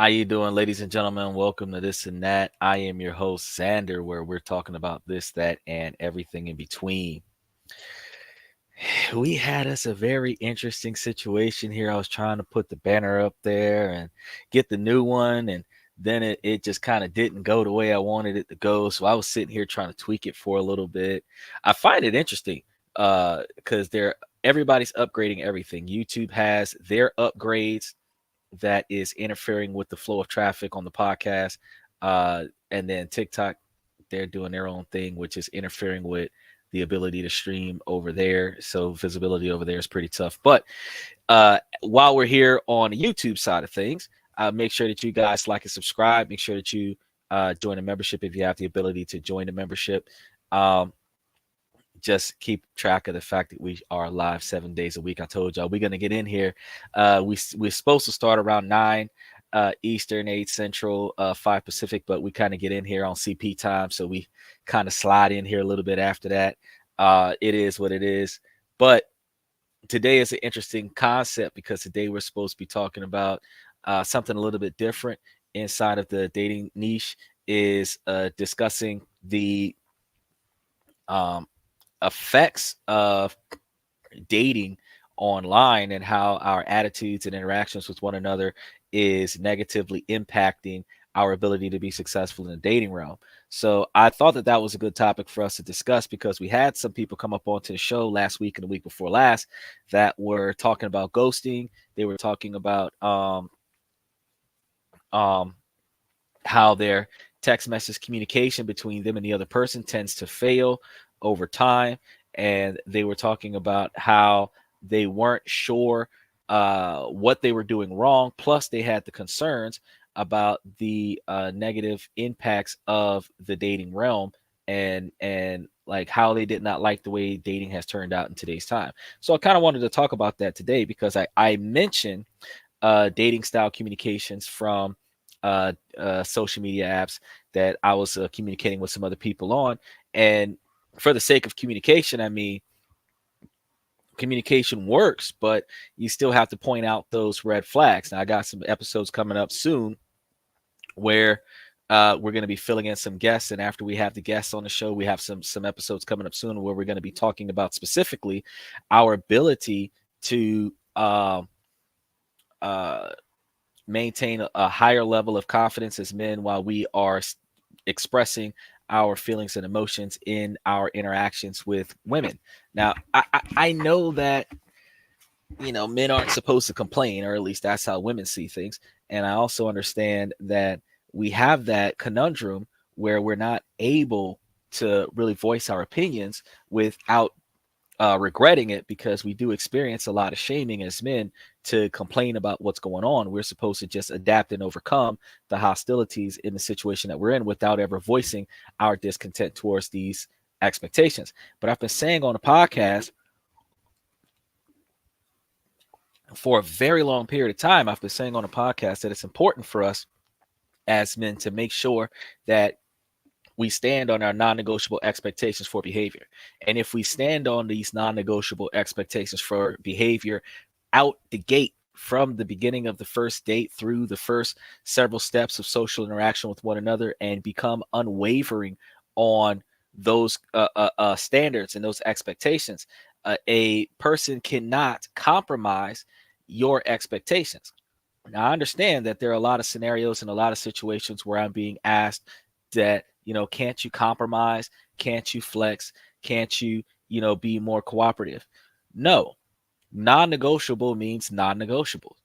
How you doing, ladies and gentlemen? Welcome to This and That. I am your host, Xander, where we're talking about this, that, and everything in between. We had us a very interesting situation here. I was trying to put the banner up there and get the new one, and then it just kind of didn't go the way I wanted it to go. So I was sitting here trying to tweak it for a little bit. I find it interesting because everybody's upgrading everything. YouTube has their upgrades that is interfering with the flow of traffic on the podcast. And then TikTok, they're doing their own thing, which is interfering with the ability to stream over there. So visibility over there is pretty tough. But while we're here on the YouTube side of things, make sure that you guys like and subscribe. Make sure that you join a membership if you have the ability to join the membership. Just keep track of the fact that we are live 7 days a week. I told y'all we're going to get in here. We're supposed to start around 9 Eastern, 8 Central, 5 Pacific, but we kind of get in here on CP time. So we kind of slide in here a little bit after that. It is what it is. But today is an interesting concept because today we're supposed to be talking about something a little bit different inside of the dating niche, is discussing the effects of dating online and how our attitudes and interactions with one another is negatively impacting our ability to be successful in the dating realm. So I thought that that was a good topic for us to discuss because we had some people come up onto the show last week and the week before last that were talking about ghosting. They were talking about how their text message communication between them and the other person tends to fail over time. And they were talking about how they weren't sure what they were doing wrong. Plus, they had the concerns about the negative impacts of the dating realm and like how they did not like the way dating has turned out in today's time. So I kind of wanted to talk about that today because I mentioned dating style communications from social media apps that I was communicating with some other people on. And for the sake of communication, I mean, communication works, but you still have to point out those red flags. Now, I got some episodes coming up soon where we're going to be filling in some guests. And after we have the guests on the show, we have some episodes coming up soon where we're going to be talking about specifically our ability to maintain a higher level of confidence as men while we are expressing our feelings and emotions in our interactions with women. Now, I know that, you know, men aren't supposed to complain, or at least that's how women see things. And I also understand that we have that conundrum where we're not able to really voice our opinions without regretting it, because we do experience a lot of shaming as men to complain about what's going on. We're supposed to just adapt and overcome the hostilities in the situation that we're in without ever voicing our discontent towards these expectations. But I've been saying on the podcast for a very long period of time, I've been saying on the podcast that it's important for us as men to make sure that we stand on our non-negotiable expectations for behavior. And if we stand on these non-negotiable expectations for behavior out the gate from the beginning of the first date through the first several steps of social interaction with one another and become unwavering on those standards and those expectations, a person cannot compromise your expectations. Now, I understand that there are a lot of scenarios and a lot of situations where I'm being asked that, you know, can't you compromise? Can't you flex? Can't you, you know, be more cooperative? No, non-negotiable means non-negotiable.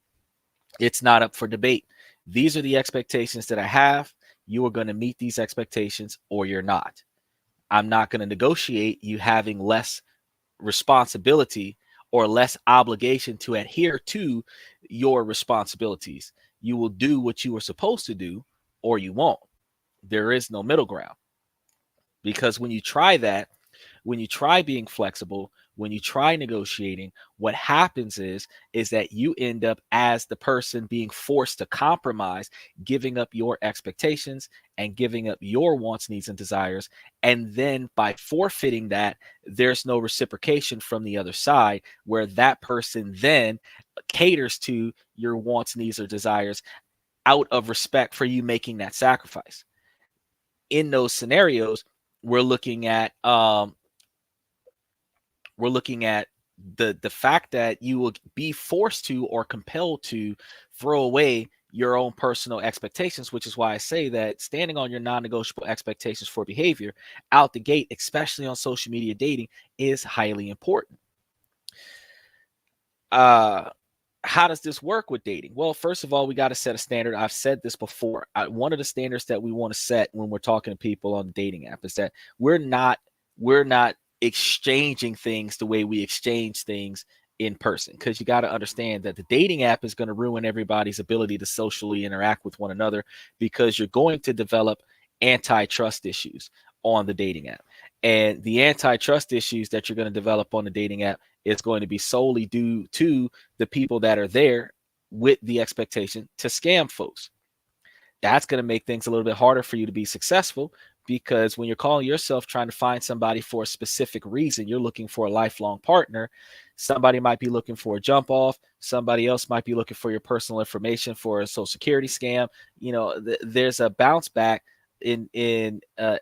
It's not up for debate. These are the expectations that I have. You are going to meet these expectations or you're not. I'm not going to negotiate you having less responsibility or less obligation to adhere to your responsibilities. You will do what you are supposed to do or you won't. There is no middle ground, because when you try that, when you try being flexible, when you try negotiating, what happens is that you end up as the person being forced to compromise, giving up your expectations and giving up your wants, needs, and desires. And then by forfeiting that, there's no reciprocation from the other side, where that person then caters to your wants, needs, or desires out of respect for you making that sacrifice. In those scenarios, we're looking at the fact that you will be forced to or compelled to throw away your own personal expectations, which is why I say that standing on your non-negotiable expectations for behavior out the gate, especially on social media dating, is highly important. How does this work with dating? Well, first of all, we got to set a standard. I've said this before. One of the standards that we want to set when we're talking to people on the dating app is that we're not exchanging things the way we exchange things in person, because you got to understand that the dating app is going to ruin everybody's ability to socially interact with one another, because you're going to develop antitrust issues on the dating app. And the antitrust issues that you're going to develop on the dating app is going to be solely due to the people that are there with the expectation to scam folks. That's going to make things a little bit harder for you to be successful, because when you're calling yourself trying to find somebody for a specific reason, you're looking for a lifelong partner. Somebody might be looking for a jump off. Somebody else might be looking for your personal information for a social security scam. You know, there's a bounce back in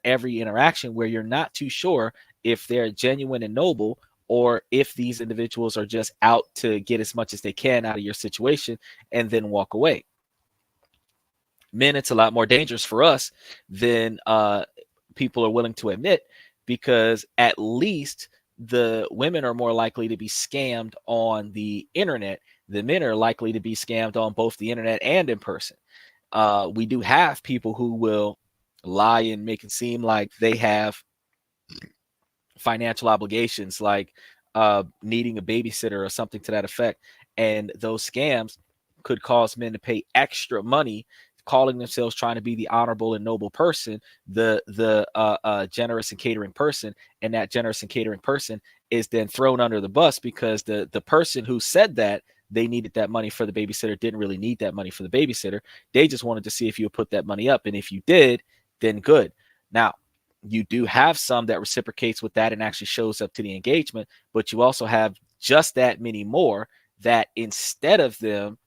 every interaction where you're not too sure if they're genuine and noble, or if these individuals are just out to get as much as they can out of your situation and then walk away. Men, it's a lot more dangerous for us than people are willing to admit, because at least the women are more likely to be scammed on the internet. The men are likely to be scammed on both the internet and in person. We do have people who will lie and make it seem like they have financial obligations, like needing a babysitter or something to that effect. And those scams could cause men to pay extra money, calling themselves trying to be the honorable and noble person, the generous and catering person. And that generous and catering person is then thrown under the bus, because the person who said that they needed that money for the babysitter didn't really need that money for the babysitter. They just wanted to see if you would put that money up. And if you did, then good. Now, you do have some that reciprocates with that and actually shows up to the engagement, but you also have just that many more that, instead of them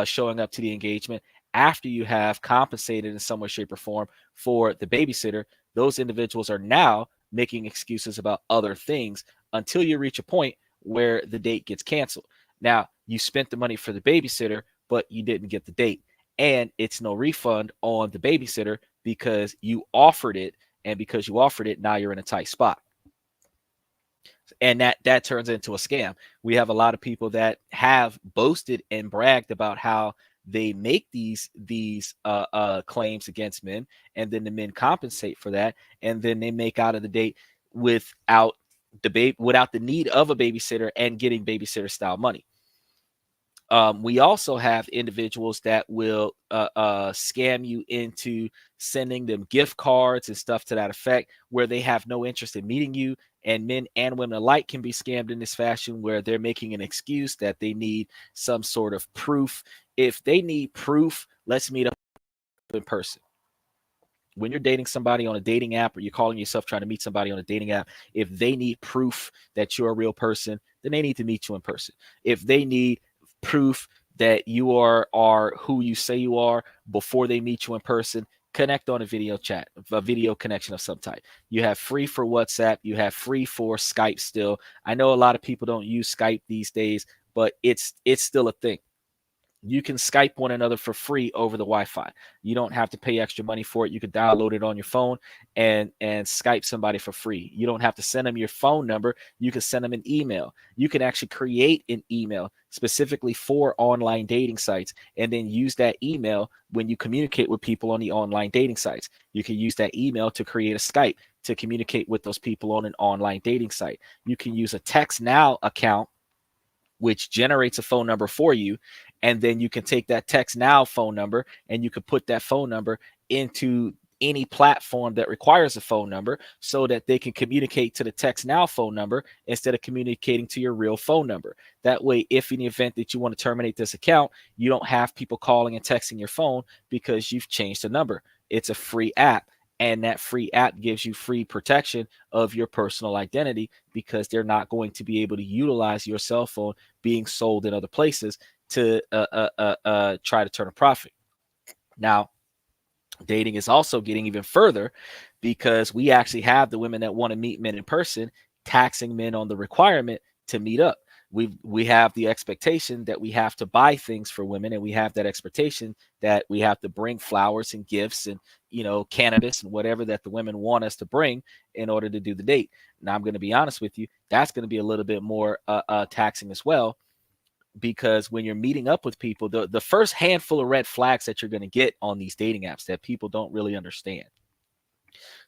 showing up to the engagement, after you have compensated in some way, shape, or form for the babysitter, those individuals are now making excuses about other things until you reach a point where the date gets canceled. Now, you spent the money for the babysitter, but you didn't get the date. And it's no refund on the babysitter, because you offered it. And because you offered it, now you're in a tight spot. And that turns into a scam. We have a lot of people that have boasted and bragged about how they make these claims against men, and then the men compensate for that, and then they make out of the date without the need of a babysitter and getting babysitter style money. We also have individuals that will scam you into sending them gift cards and stuff to that effect, where they have no interest in meeting you. And men and women alike can be scammed in this fashion, where they're making an excuse that they need some sort of proof. If they need proof, let's meet up in person. When you're dating somebody on a dating app, or you're calling yourself trying to meet somebody on a dating app, if they need proof that you're a real person, then they need to meet you in person. If they need proof that you are who you say you are before they meet you in person, connect on a video chat, a video connection of some type. You have free for WhatsApp, you have free for Skype still. I know a lot of people don't use Skype these days, but it's still a thing. You can Skype one another for free over the Wi-Fi. You don't have to pay extra money for it. You can download it on your phone and Skype somebody for free. You don't have to send them your phone number. You can send them an email. You can actually create an email specifically for online dating sites, and then use that email when you communicate with people on the online dating sites. You can use that email to create a Skype to communicate with those people on an online dating site. You can use a Text Now account, which generates a phone number for you. And then you can take that Text Now phone number, and you can put that phone number into any platform that requires a phone number, so that they can communicate to the Text Now phone number instead of communicating to your real phone number. That way, if in the event that you want to terminate this account, you don't have people calling and texting your phone because you've changed the number. It's a free app. And that free app gives you free protection of your personal identity, because they're not going to be able to utilize your cell phone being sold in other places to try to turn a profit. Now, dating is also getting even further because we actually have the women that want to meet men in person taxing men on the requirement to meet up. We have the expectation that we have to buy things for women, and we have that expectation that we have to bring flowers and gifts and cannabis and whatever that the women want us to bring in order to do the date. Now, I'm going to be honest with you, that's going to be a little bit more taxing as well, because when you're meeting up with people, the first handful of red flags that you're going to get on these dating apps that people don't really understand,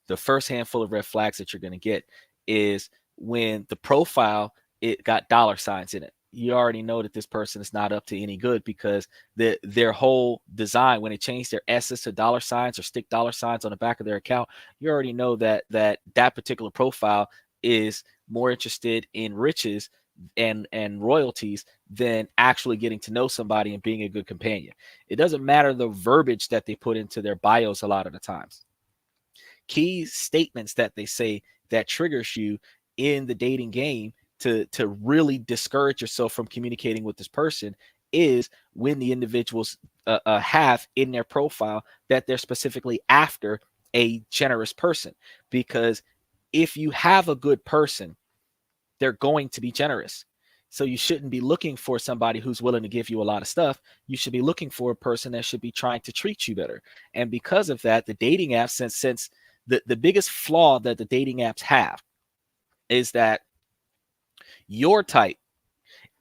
the first handful of red flags that you're going to get is when the profile, it got dollar signs in it. You already know that this person is not up to any good, because their whole design, when they change their S's to dollar signs or stick dollar signs on the back of their account, you already know that particular profile is more interested in riches and royalties than actually getting to know somebody and being a good companion. It doesn't matter the verbiage that they put into their bios a lot of the times. Key statements that they say that triggers you in the dating game to really discourage yourself from communicating with this person is when the individuals have in their profile that they're specifically after a generous person. Because if you have a good person, they're going to be generous. So you shouldn't be looking for somebody who's willing to give you a lot of stuff. You should be looking for a person that should be trying to treat you better. And because of that, the dating apps, since the biggest flaw that the dating apps have is that your type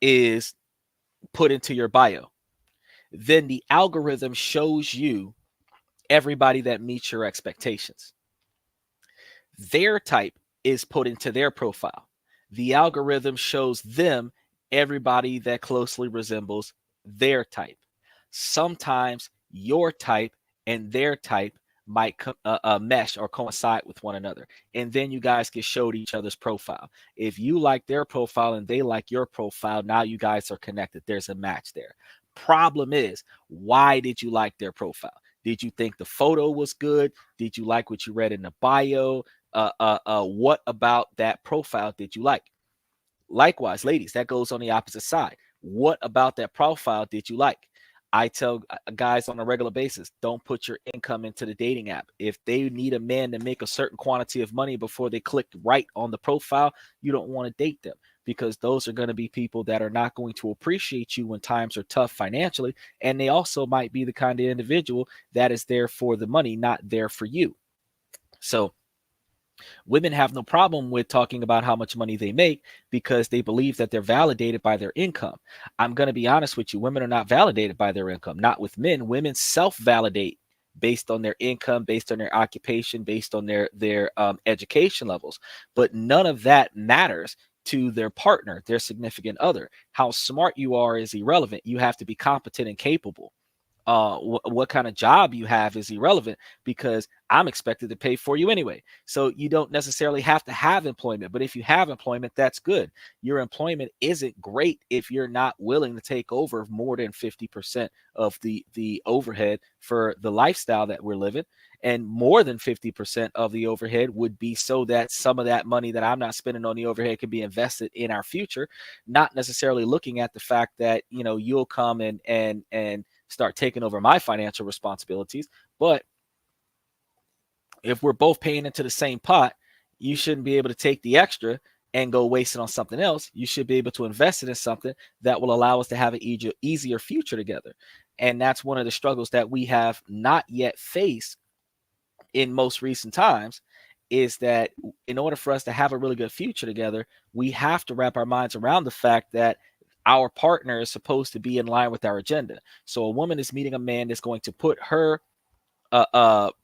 is put into your bio. Then the algorithm shows you everybody that meets your expectations. Their type is put into their profile. The algorithm shows them everybody that closely resembles their type. Sometimes your type and their type might mesh or coincide with one another. And then you guys get showed each other's profile. If you like their profile and they like your profile, now you guys are connected. There's a match there. Problem is, why did you like their profile? Did you think the photo was good? Did you like what you read in the bio? What about that profile did you like? Likewise, ladies, that goes on the opposite side. What about that profile did you like? I tell guys on a regular basis, don't put your income into the dating app. If they need a man to make a certain quantity of money before they click right on the profile, you don't want to date them, because those are going to be people that are not going to appreciate you when times are tough financially. And they also might be the kind of individual that is there for the money, not there for you. So women have no problem with talking about how much money they make because they believe that they're validated by their income. I'm going to be honest with you. Women are not validated by their income, not with men. Women self-validate based on their income, based on their occupation, based on their education levels. But none of that matters to their partner, their significant other. How smart you are is irrelevant. You have to be competent and capable. What kind of job you have is irrelevant, because I'm expected to pay for you anyway. So you don't necessarily have to have employment, but if you have employment, that's good. Your employment isn't great if you're not willing to take over more than 50% of the overhead for the lifestyle that we're living. And more than 50% of the overhead would be so that some of that money that I'm not spending on the overhead can be invested in our future, not necessarily looking at the fact that, you'll come and start taking over my financial responsibilities. But if we're both paying into the same pot, you shouldn't be able to take the extra and go waste it on something else. You should be able to invest it in something that will allow us to have an easier future together. And that's one of the struggles that we have not yet faced in most recent times, is that in order for us to have a really good future together, we have to wrap our minds around the fact that our partner is supposed to be in line with our agenda. So a woman is meeting a man that's going to put her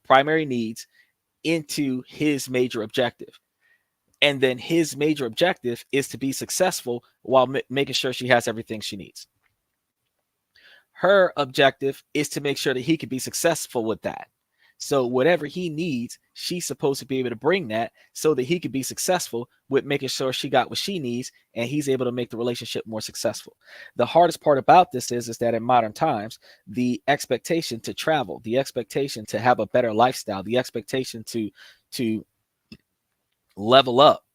primary needs into his major objective. And then his major objective is to be successful while making sure she has everything she needs. Her objective is to make sure that he can be successful with that. So whatever he needs, she's supposed to be able to bring that so that he can be successful with making sure she got what she needs, and he's able to make the relationship more successful. The hardest part about this is that in modern times, the expectation to travel, the expectation to have a better lifestyle, the expectation to level up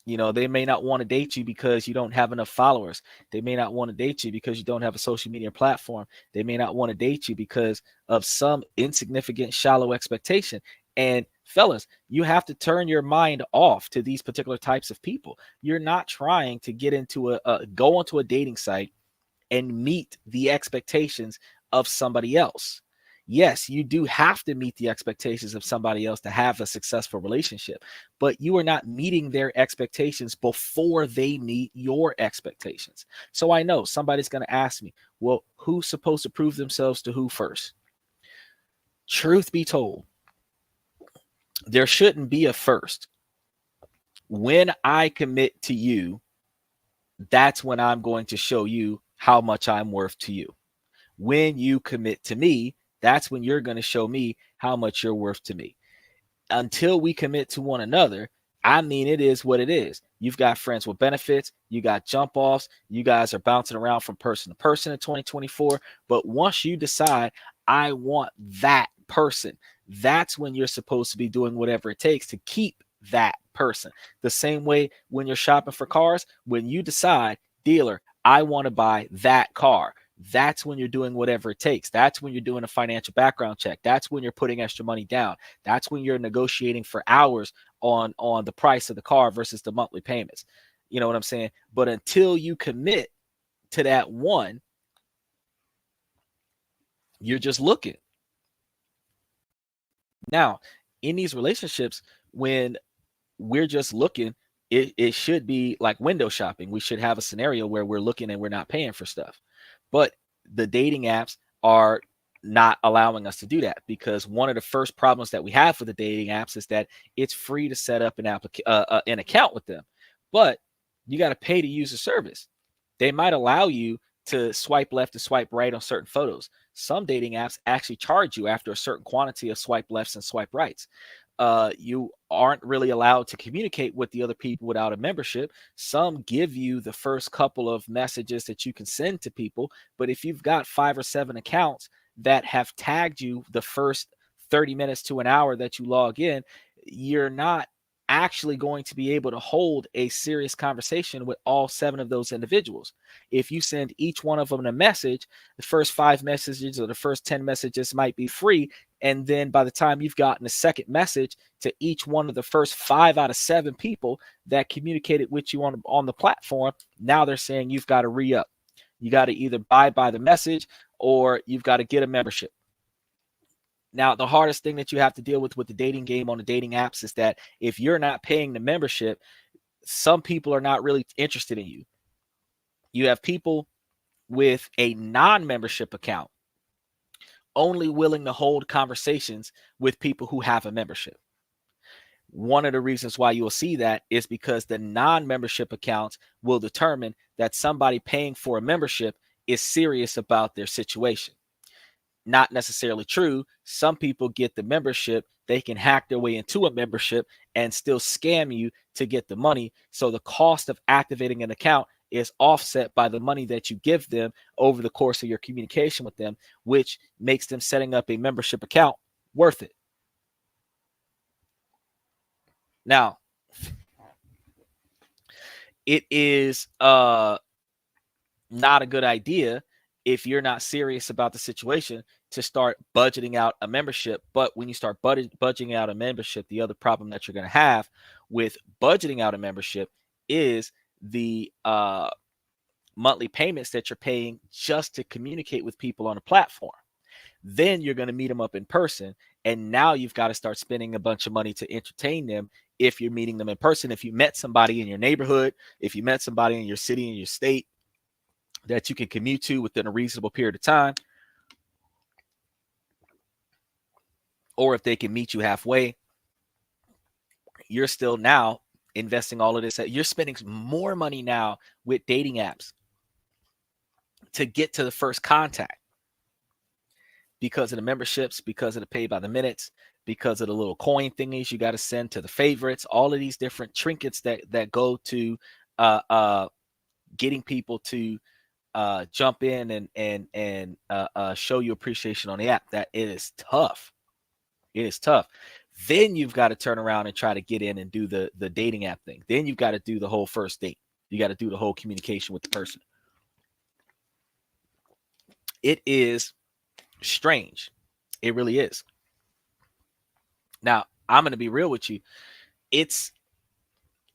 You know, they may not want to date you because you don't have enough followers. They may not want to date you because you don't have a social media platform. They may not want to date you because of some insignificant, shallow expectation. And fellas, you have to turn your mind off to these particular types of people. You're not trying to get into go onto a dating site and meet the expectations of somebody else. Yes, you do have to meet the expectations of somebody else to have a successful relationship, but you are not meeting their expectations before they meet your expectations. So I know somebody's going to ask me, well, who's supposed to prove themselves to who first? Truth be told, there shouldn't be a first. When I commit to you, that's when I'm going to show you how much I'm worth to you. When you commit to me, that's when you're going to show me how much you're worth to me. Until we commit to one another, I mean, it is what it is. You've got friends with benefits, you got jump offs, you guys are bouncing around from person to person in 2024. But once you decide, I want that person, that's when you're supposed to be doing whatever it takes to keep that person. The same way when you're shopping for cars, when you decide, dealer, I want to buy that car, that's when you're doing whatever it takes. That's when you're doing a financial background check. That's when you're putting extra money down. That's when you're negotiating for hours on the price of the car versus the monthly payments. You know what I'm saying? But until you commit to that one, you're just looking. Now, in these relationships, when we're just looking, it should be like window shopping. We should have a scenario where we're looking and we're not paying for stuff. But the dating apps are not allowing us to do that, because one of the first problems that we have with the dating apps is that it's free to set up an account with them, but you got to pay to use the service. They might allow you to swipe left and swipe right on certain photos. Some dating apps actually charge you after a certain quantity of swipe lefts and swipe rights. You aren't really allowed to communicate with the other people without a membership. Some give you the first couple of messages that you can send to people, but if you've got 5 or 7 accounts that have tagged you the first 30 minutes to an hour that you log in, you're not actually going to be able to hold a serious conversation with all 7 of those individuals. If you send each one of them a message, the first 5 messages or the first 10 messages might be free, and then by the time you've gotten a second message to each one of the first 5 out of 7 people that communicated with you on the platform, now they're saying you've got to re-up. You got to either buy by the message or you've got to get a membership. Now, the hardest thing that you have to deal with the dating game on the dating apps is that if you're not paying the membership, some people are not really interested in you. You have people with a non-membership account only willing to hold conversations with people who have a membership. One of the reasons why you will see that is because the non-membership accounts will determine that somebody paying for a membership is serious about their situation. Not necessarily true. Some people get the membership, they can hack their way into a membership and still scam you to get the money. So the cost of activating an account is offset by the money that you give them over the course of your communication with them, which makes them setting up a membership account worth it. Now, it is not a good idea if you're not serious about the situation to start budgeting out a membership. But when you start budgeting out a membership, the other problem that you're going to have with budgeting out a membership is the monthly payments that you're paying just to communicate with people on a platform. Then you're going to meet them up in person, and now you've got to start spending a bunch of money to entertain them if you're meeting them in person. If you met somebody in your neighborhood, if you met somebody in your city, in your state, that you can commute to within a reasonable period of time, or if they can meet you halfway, you're still now investing all of this. You're spending more money now with dating apps to get to the first contact because of the memberships, because of the pay by the minutes, because of the little coin thingies you got to send to the favorites, all of these different trinkets that go to getting people to jump in and show you appreciation on the app. That it is tough. It is tough. Then you've got to turn around and try to get in and do the dating app thing. Then you've got to do the whole first date. You got to do the whole communication with the person. It is strange. It really is. Now, I'm going to be real with you. It's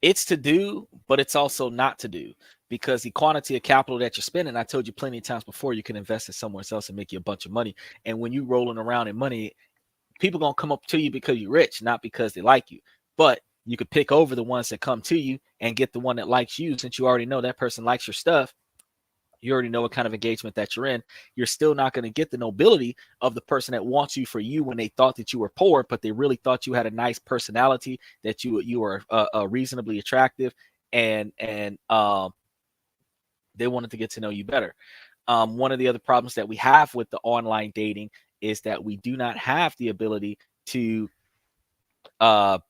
to do, but it's also not to do, because the quantity of capital that you're spending, I told you plenty of times before, you can invest it somewhere else and make you a bunch of money. And when you rolling around in money, people going to come up to you because you're rich, not because they like you. But you could pick over the ones that come to you and get the one that likes you, since you already know that person likes your stuff. You already know what kind of engagement that you're in. You're still not going to get the nobility of the person that wants you for you when they thought that you were poor, but they really thought you had a nice personality, that you were reasonably attractive, and they wanted to get to know you better. One of the other problems that we have with the online dating is that we do not have the ability to not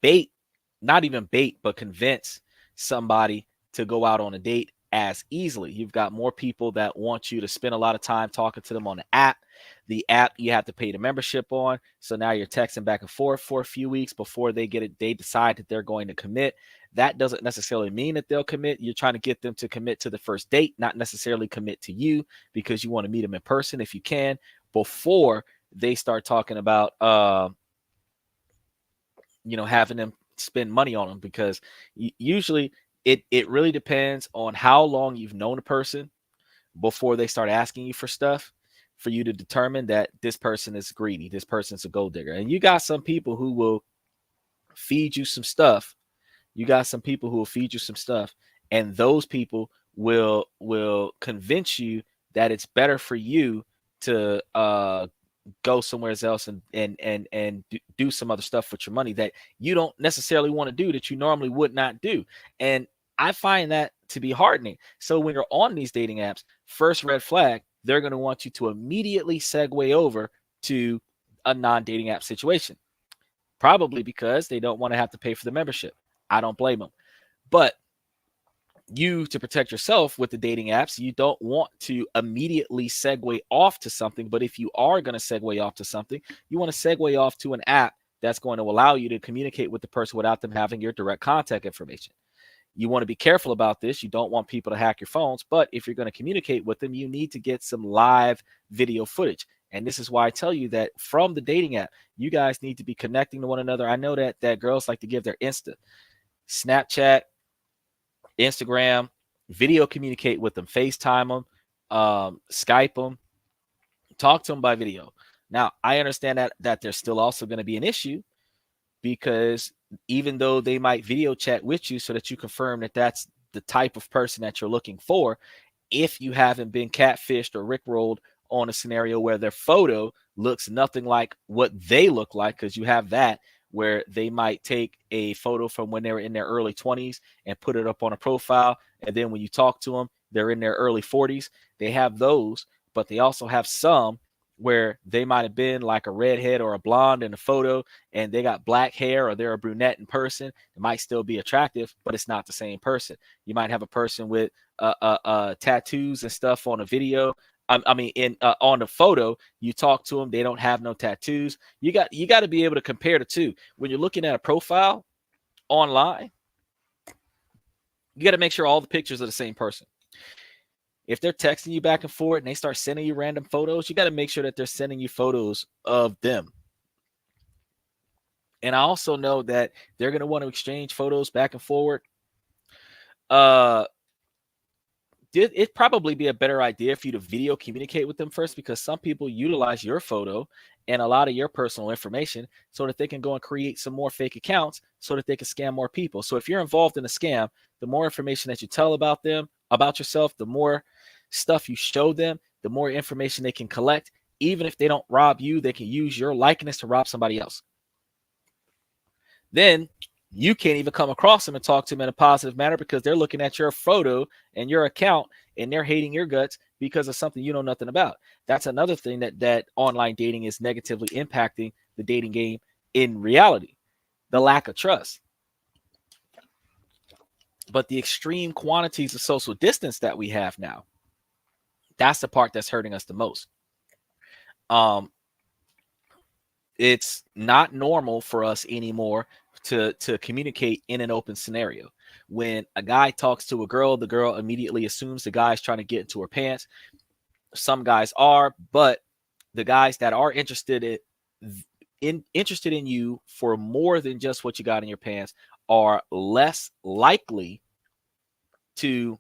even bait, but convince somebody to go out on a date as easily. You've got more people that want you to spend a lot of time talking to them on the app. The app you have to pay the membership on. So now you're texting back and forth for a few weeks before they decide that they're going to commit. That doesn't necessarily mean that they'll commit. You're trying to get them to commit to the first date, not necessarily commit to you, because you want to meet them in person if you can, before they start talking about having them spend money on them. Because usually it really depends on how long you've known a person before they start asking you for stuff, for you to determine that this person is greedy, this person's a gold digger. And you got some people who will feed you some stuff. And those people will convince you that it's better for you to go somewhere else and do some other stuff with your money that you don't necessarily want to do, that you normally would not do. And I find that to be hardening. So when you're on these dating apps, first red flag, they're going to want you to immediately segue over to a non-dating app situation, probably because they don't want to have to pay for the membership. I don't blame them. But you, to protect yourself with the dating apps, you don't want to immediately segue off to something. But if you are going to segue off to something, you want to segue off to an app that's going to allow you to communicate with the person without them having your direct contact information. You want to be careful about this. You don't want people to hack your phones. But if you're going to communicate with them, you need to get some live video footage. And this is why I tell you that from the dating app, you guys need to be connecting to one another. I know that girls like to give their Snapchat, Instagram, video communicate with them, FaceTime them, Skype them, talk to them by video. Now, I understand that there's still also going to be an issue, because even though they might video chat with you so that you confirm that that's the type of person that you're looking for, if you haven't been catfished or rickrolled on a scenario where their photo looks nothing like what they look like, because you have that, where they might take a photo from when they were in their early 20s and put it up on a profile. And then when you talk to them, they're in their early 40s. They have those, but they also have some where they might have been like a redhead or a blonde in a photo, and they got black hair, or they're a brunette in person. It might still be attractive, but it's not the same person. You might have a person with tattoos and stuff on a video. On the photo, you talk to them, they don't have no tattoos. You got to be able to compare the two. When you're looking at a profile online, you got to make sure all the pictures are the same person. If they're texting you back and forth and they start sending you random photos, you got to make sure that they're sending you photos of them. And I also know that they're going to want to exchange photos back and forward. It'd probably be a better idea for you to video communicate with them first, because some people utilize your photo and a lot of your personal information so that they can go and create some more fake accounts so that they can scam more people. So if you're involved in a scam, the more information that you tell about them, about yourself, the more stuff you show them, the more information they can collect. Even if they don't rob you, they can use your likeness to rob somebody else. Then you can't even come across them and talk to them in a positive manner, because they're looking at your photo and your account and they're hating your guts because of something you know nothing about. That's another thing that online dating is negatively impacting the dating game in reality, the lack of trust. But the extreme quantities of social distance that we have now, that's the part that's hurting us the most. It's not normal for us anymore to communicate in an open scenario. When a guy talks to a girl, the girl immediately assumes the guy's trying to get into her pants. Some guys are, but the guys that are interested in you for more than just what you got in your pants are less likely to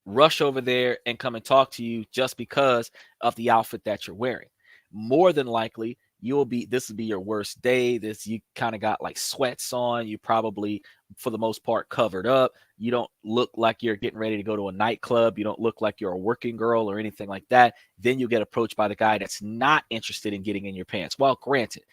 rush over there and come and talk to you just because of the outfit that you're wearing. More than likely, this will be your worst day. You kind of got like sweats on. You probably, for the most part, covered up. You don't look like you're getting ready to go to a nightclub. You don't look like you're a working girl or anything like that. Then you get approached by the guy that's not interested in getting in your pants. Well, granted,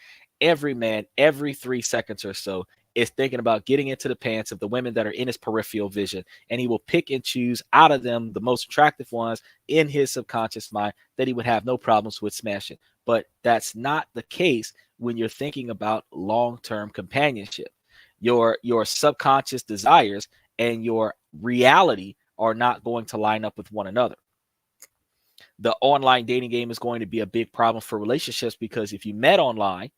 every man, every 3 seconds or so, is thinking about getting into the pants of the women that are in his peripheral vision, and he will pick and choose out of them the most attractive ones in his subconscious mind that he would have no problems with smashing. But that's not the case when you're thinking about long-term companionship. Your subconscious desires and your reality are not going to line up with one another. The online dating game is going to be a big problem for relationships, because if you met online,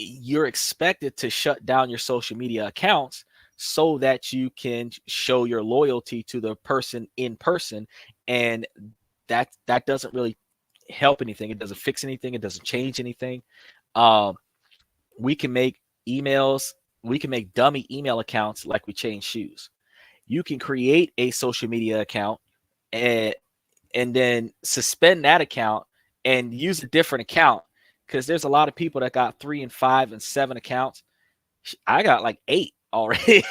you're expected to shut down your social media accounts so that you can show your loyalty to the person in person. And that doesn't really help anything. It doesn't fix anything. It doesn't change anything. We can make dummy email accounts like we change shoes. You can create a social media account and then suspend that account and use a different account, because there's a lot of people that got 3 and 5 and 7 accounts. I got like 8 already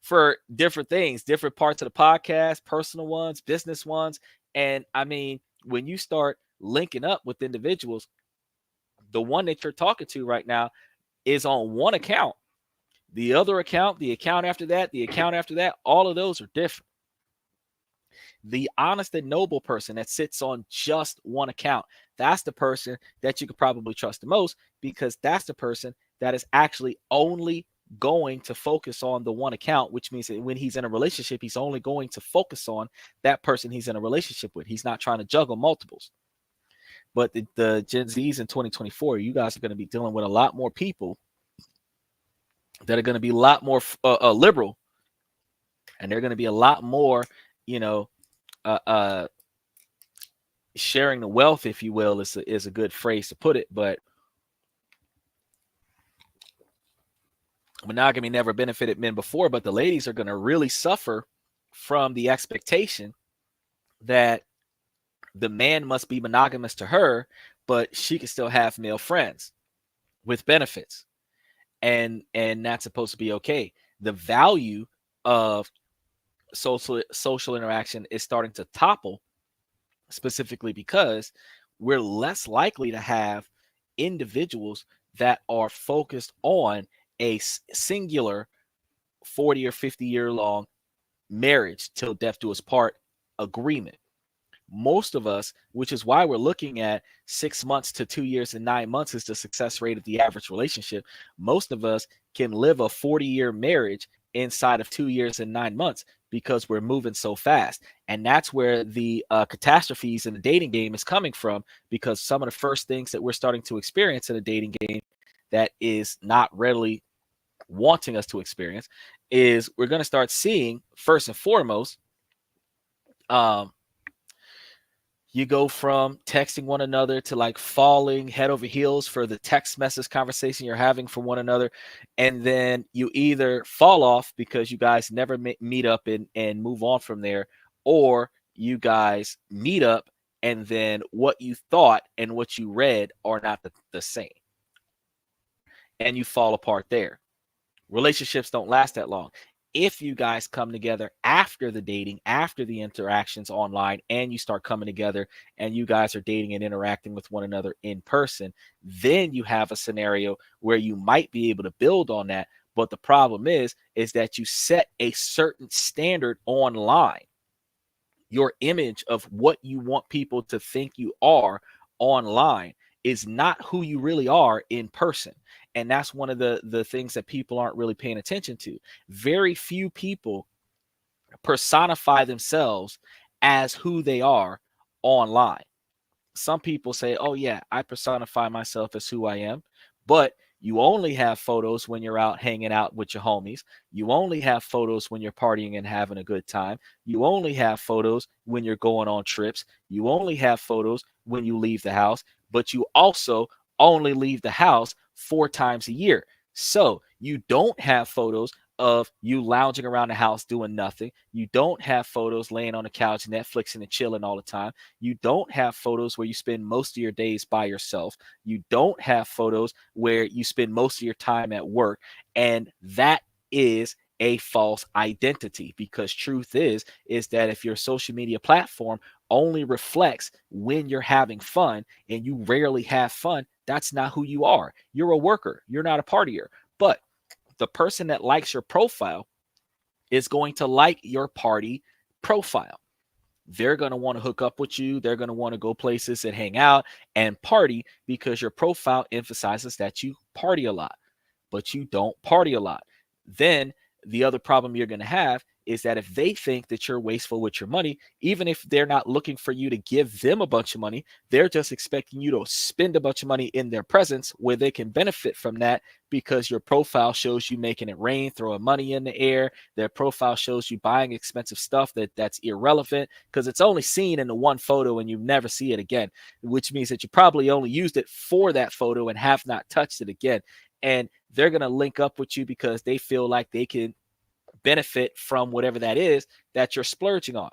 for different things, different parts of the podcast, personal ones, business ones. And I mean, when you start linking up with individuals, the one that you're talking to right now is on one account. The other account, the account after that, the account after that, all of those are different. The honest and noble person that sits on just one account, that's the person that you could probably trust the most, because that's the person that is actually only going to focus on the one account, which means that when he's in a relationship, he's only going to focus on that person he's in a relationship with. He's not trying to juggle multiples. But the Gen Zs in 2024, you guys are going to be dealing with a lot more people that are going to be a lot more liberal, and they're going to be a lot more, sharing the wealth, if you will, is a good phrase to put it. But monogamy never benefited men before, but the ladies are going to really suffer from the expectation that the man must be monogamous to her, but she can still have male friends with benefits. And that's supposed to be okay. The value of social interaction is starting to topple, specifically because we're less likely to have individuals that are focused on a singular 40 or 50 year long marriage till death do us part agreement. Most of us, which is why we're looking at 6 months to 2 years and 9 months is the success rate of the average relationship. Most of us can live a 40-year marriage inside of 2 years and 9 months because we're moving so fast. And that's where the catastrophes in the dating game is coming from, because some of the first things that we're starting to experience in a dating game that is not readily wanting us to experience is we're going to start seeing, first and foremost, you go from texting one another to like falling head over heels for the text message conversation you're having for one another. And then you either fall off because you guys never meet up and move on from there, or you guys meet up and then what you thought and what you read are not the same. And you fall apart there. Relationships don't last that long. If you guys come together after the dating, after the interactions online, and you start coming together and you guys are dating and interacting with one another in person, then you have a scenario where you might be able to build on that. But the problem is that you set a certain standard online. Your image of what you want people to think you are online is not who you really are in person. And that's one of the things that people aren't really paying attention to. Very few people personify themselves as who they are online. some people say, oh yeah, I personify myself as who I am, but you only have photos when you're out hanging out with your homies. You only have photos when you're partying and having a good time. You only have photos when you're going on trips. You only have photos when you leave the house, but you also only leave the house 4 times a year. So you don't have photos of you lounging around the house doing nothing. You don't have photos laying on the couch, Netflixing and chilling all the time. You don't have photos where you spend most of your days by yourself. You don't have photos where you spend most of your time at work. And that is a false identity, because truth is that if your social media platform only reflects when you're having fun and you rarely have fun, that's not who you are. You're a worker. You're not a partier. But the person that likes your profile is going to like your party profile. They're going to want to hook up with you. They're going to want to go places and hang out and party because your profile emphasizes that you party a lot, but you don't party a lot. Then the other problem you're going to have is that if they think that you're wasteful with your money, even if they're not looking for you to give them a bunch of money, they're just expecting you to spend a bunch of money in their presence where they can benefit from that, because your profile shows you making it rain, throwing money in the air. Their profile shows you buying expensive stuff that's irrelevant because it's only seen in the one photo and you never see it again, which means that you probably only used it for that photo and have not touched it again. And they're going to link up with you because they feel like they can benefit from whatever that is that you're splurging on.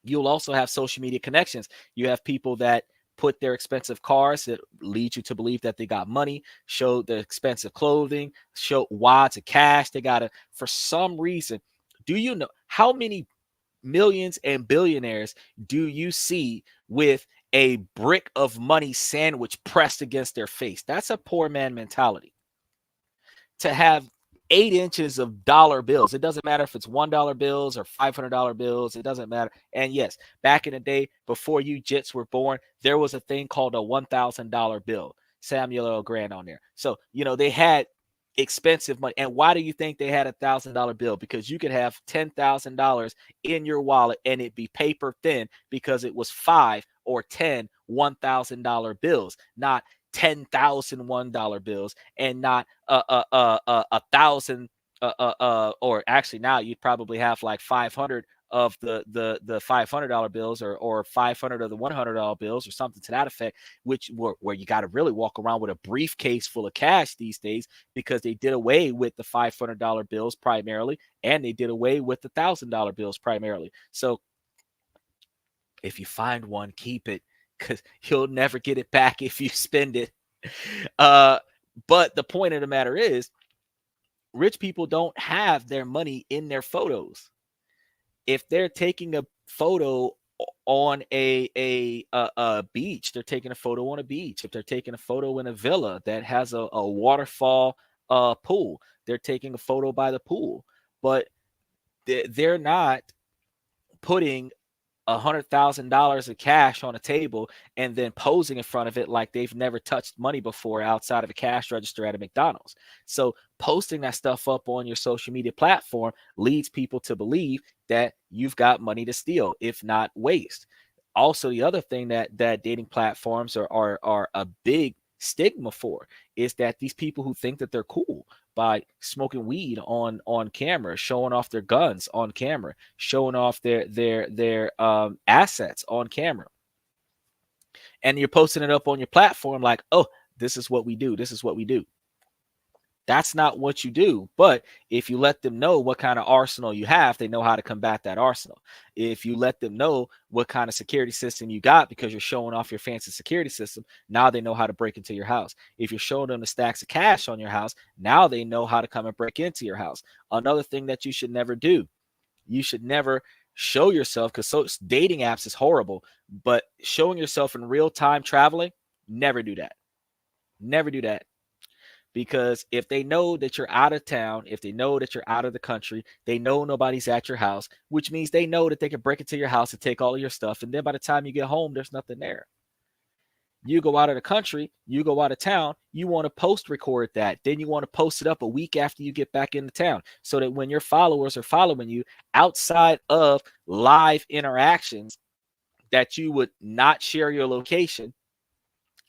You'll also have social media connections. You have people that put their expensive cars that lead you to believe that they got money, show the expensive clothing, show wads of cash. They got to, for some reason, do you know how many millions and billionaires do you see with a brick of money sandwich pressed against their face? That's a poor man mentality. To have 8 inches of dollar bills. It doesn't matter if it's $1 bills or $500 bills. It doesn't matter. And yes, back in the day, before you jits were born, there was a thing called a $1,000 bill. Samuel L. Grant on there. So, they had expensive money. And why do you think they had $1,000 bill? Because you could have $10,000 in your wallet and it'd be paper thin because it was 5 or 10 $1,000 bills, not 10,000 $1 bills, and not a thousand or actually now you'd probably have like 500 of the $500 bills or 500 of the $100 bills or something to that effect, which where you got to really walk around with a briefcase full of cash these days, because they did away with the $500 bills primarily, and they did away with the $1,000 bills primarily. So if you find one, keep it, because you'll never get it back if you spend it. But the point of the matter is, rich people don't have their money in their photos. If they're taking a photo on a beach, they're taking a photo on a beach. If they're taking a photo in a villa that has a waterfall pool, they're taking a photo by the pool. But they're not putting $100,000 of cash on a table and then posing in front of it like they've never touched money before outside of a cash register at a McDonald's. So posting that stuff up on your social media platform leads people to believe that you've got money to steal, if not waste. Also, the other thing that dating platforms are a big stigma for is that these people who think that they're cool by smoking weed on camera, showing off their guns on camera, showing off their assets on camera, and you're posting it up on your platform like, oh, this is what we do, this is what we do. That's not what you do. But if you let them know what kind of arsenal you have, they know how to combat that arsenal. If you let them know what kind of security system you got because you're showing off your fancy security system, now they know how to break into your house. If you're showing them the stacks of cash on your house, now they know how to come and break into your house. Another thing that you should never do, you should never show yourself, because dating apps is horrible, but showing yourself in real time traveling, never do that. Never do that. Because if they know that you're out of town, if they know that you're out of the country, they know nobody's at your house, which means they know that they can break into your house and take all of your stuff. And then by the time you get home, there's nothing there. You go out of the country, you go out of town, you want to post record that. Then you want to post it up a week after you get back into town, so that when your followers are following you outside of live interactions, that you would not share your location.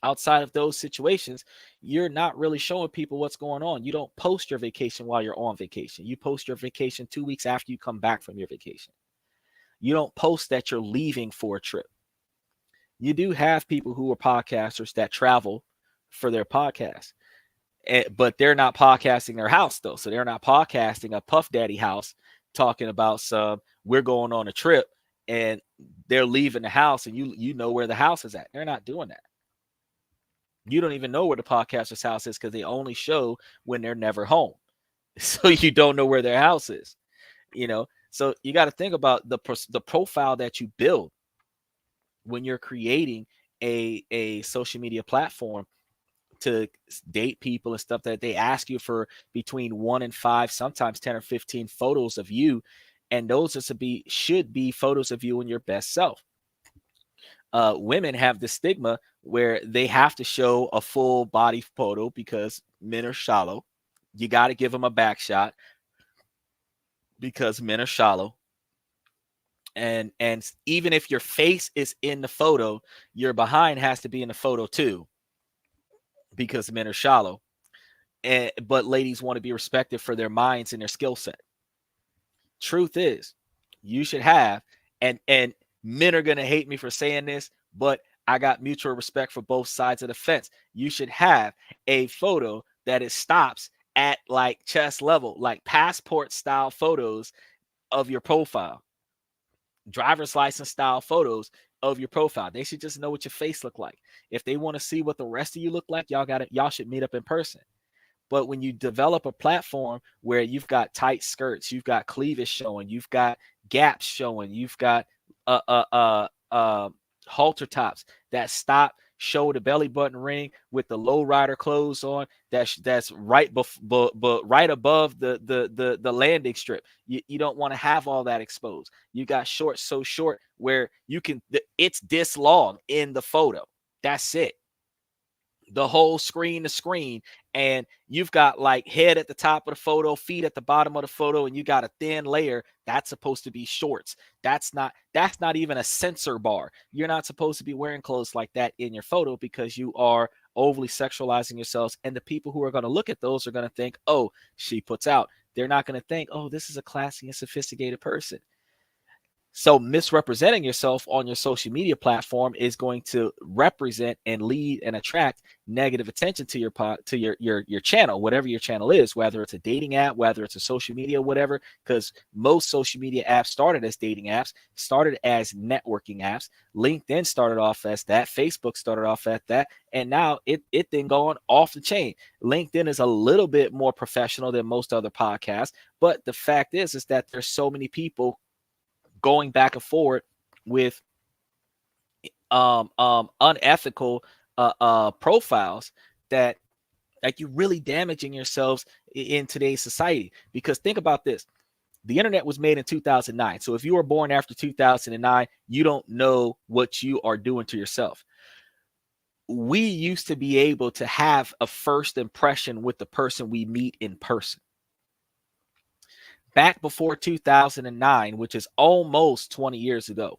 Outside of those situations, you're not really showing people what's going on. You don't post your vacation while you're on vacation. You post your vacation 2 weeks after you come back from your vacation. You don't post that you're leaving for a trip. You do have people who are podcasters that travel for their podcast, but they're not podcasting their house though. So they're not podcasting a Puff Daddy house talking about we're going on a trip and they're leaving the house and you know where the house is at. They're not doing that. You don't even know where the podcaster's house is because they only show when they're never home. So you don't know where their house is, So you got to think about the profile that you build when you're creating a social media platform to date people and stuff, that they ask you for between 1 and 5, sometimes 10 or 15 photos of you. And those should be photos of you in your best self. Women have the stigma where they have to show a full body photo because men are shallow. You got to give them a back shot because men are shallow. And even if your face is in the photo, your behind has to be in the photo too, because men are shallow. But ladies want to be respected for their minds and their skill set. Truth is, you should have, and men are going to hate me for saying this, but I got mutual respect for both sides of the fence. You should have a photo that it stops at like chest level, like passport style photos of your profile, driver's license style photos of your profile. They should just know what your face look like. If they want to see what the rest of you look like, y'all should meet up in person. But when you develop a platform where you've got tight skirts, you've got cleavage showing, you've got gaps showing, you've got halter tops that show the belly button ring with the low rider clothes on, that's right right above the landing strip. You don't want to have all that exposed. You got shorts so short where it's this long in the photo. That's it. The whole screen to screen, and you've got like head at the top of the photo, feet at the bottom of the photo, and you got a thin layer. That's supposed to be shorts. That's not even a sensor bar. You're not supposed to be wearing clothes like that in your photo because you are overly sexualizing yourselves, and the people who are going to look at those are going to think, oh, she puts out. They're not going to think, oh, this is a classy and sophisticated person. So misrepresenting yourself on your social media platform is going to represent and lead and attract negative attention to your channel, whatever your channel is, whether it's a dating app, whether it's a social media, whatever, because most social media apps started as dating apps, started as networking apps. LinkedIn started off as that. Facebook started off at that. And now it then going off the chain. LinkedIn is a little bit more professional than most other podcasts. But the fact is that there's so many people going back and forth with unethical profiles that like you're really damaging yourselves in today's society. Because think about this. The internet was made in 2009. So if you were born after 2009, you don't know what you are doing to yourself. We used to be able to have a first impression with the person we meet in person. Back before 2009, which is almost 20 years ago,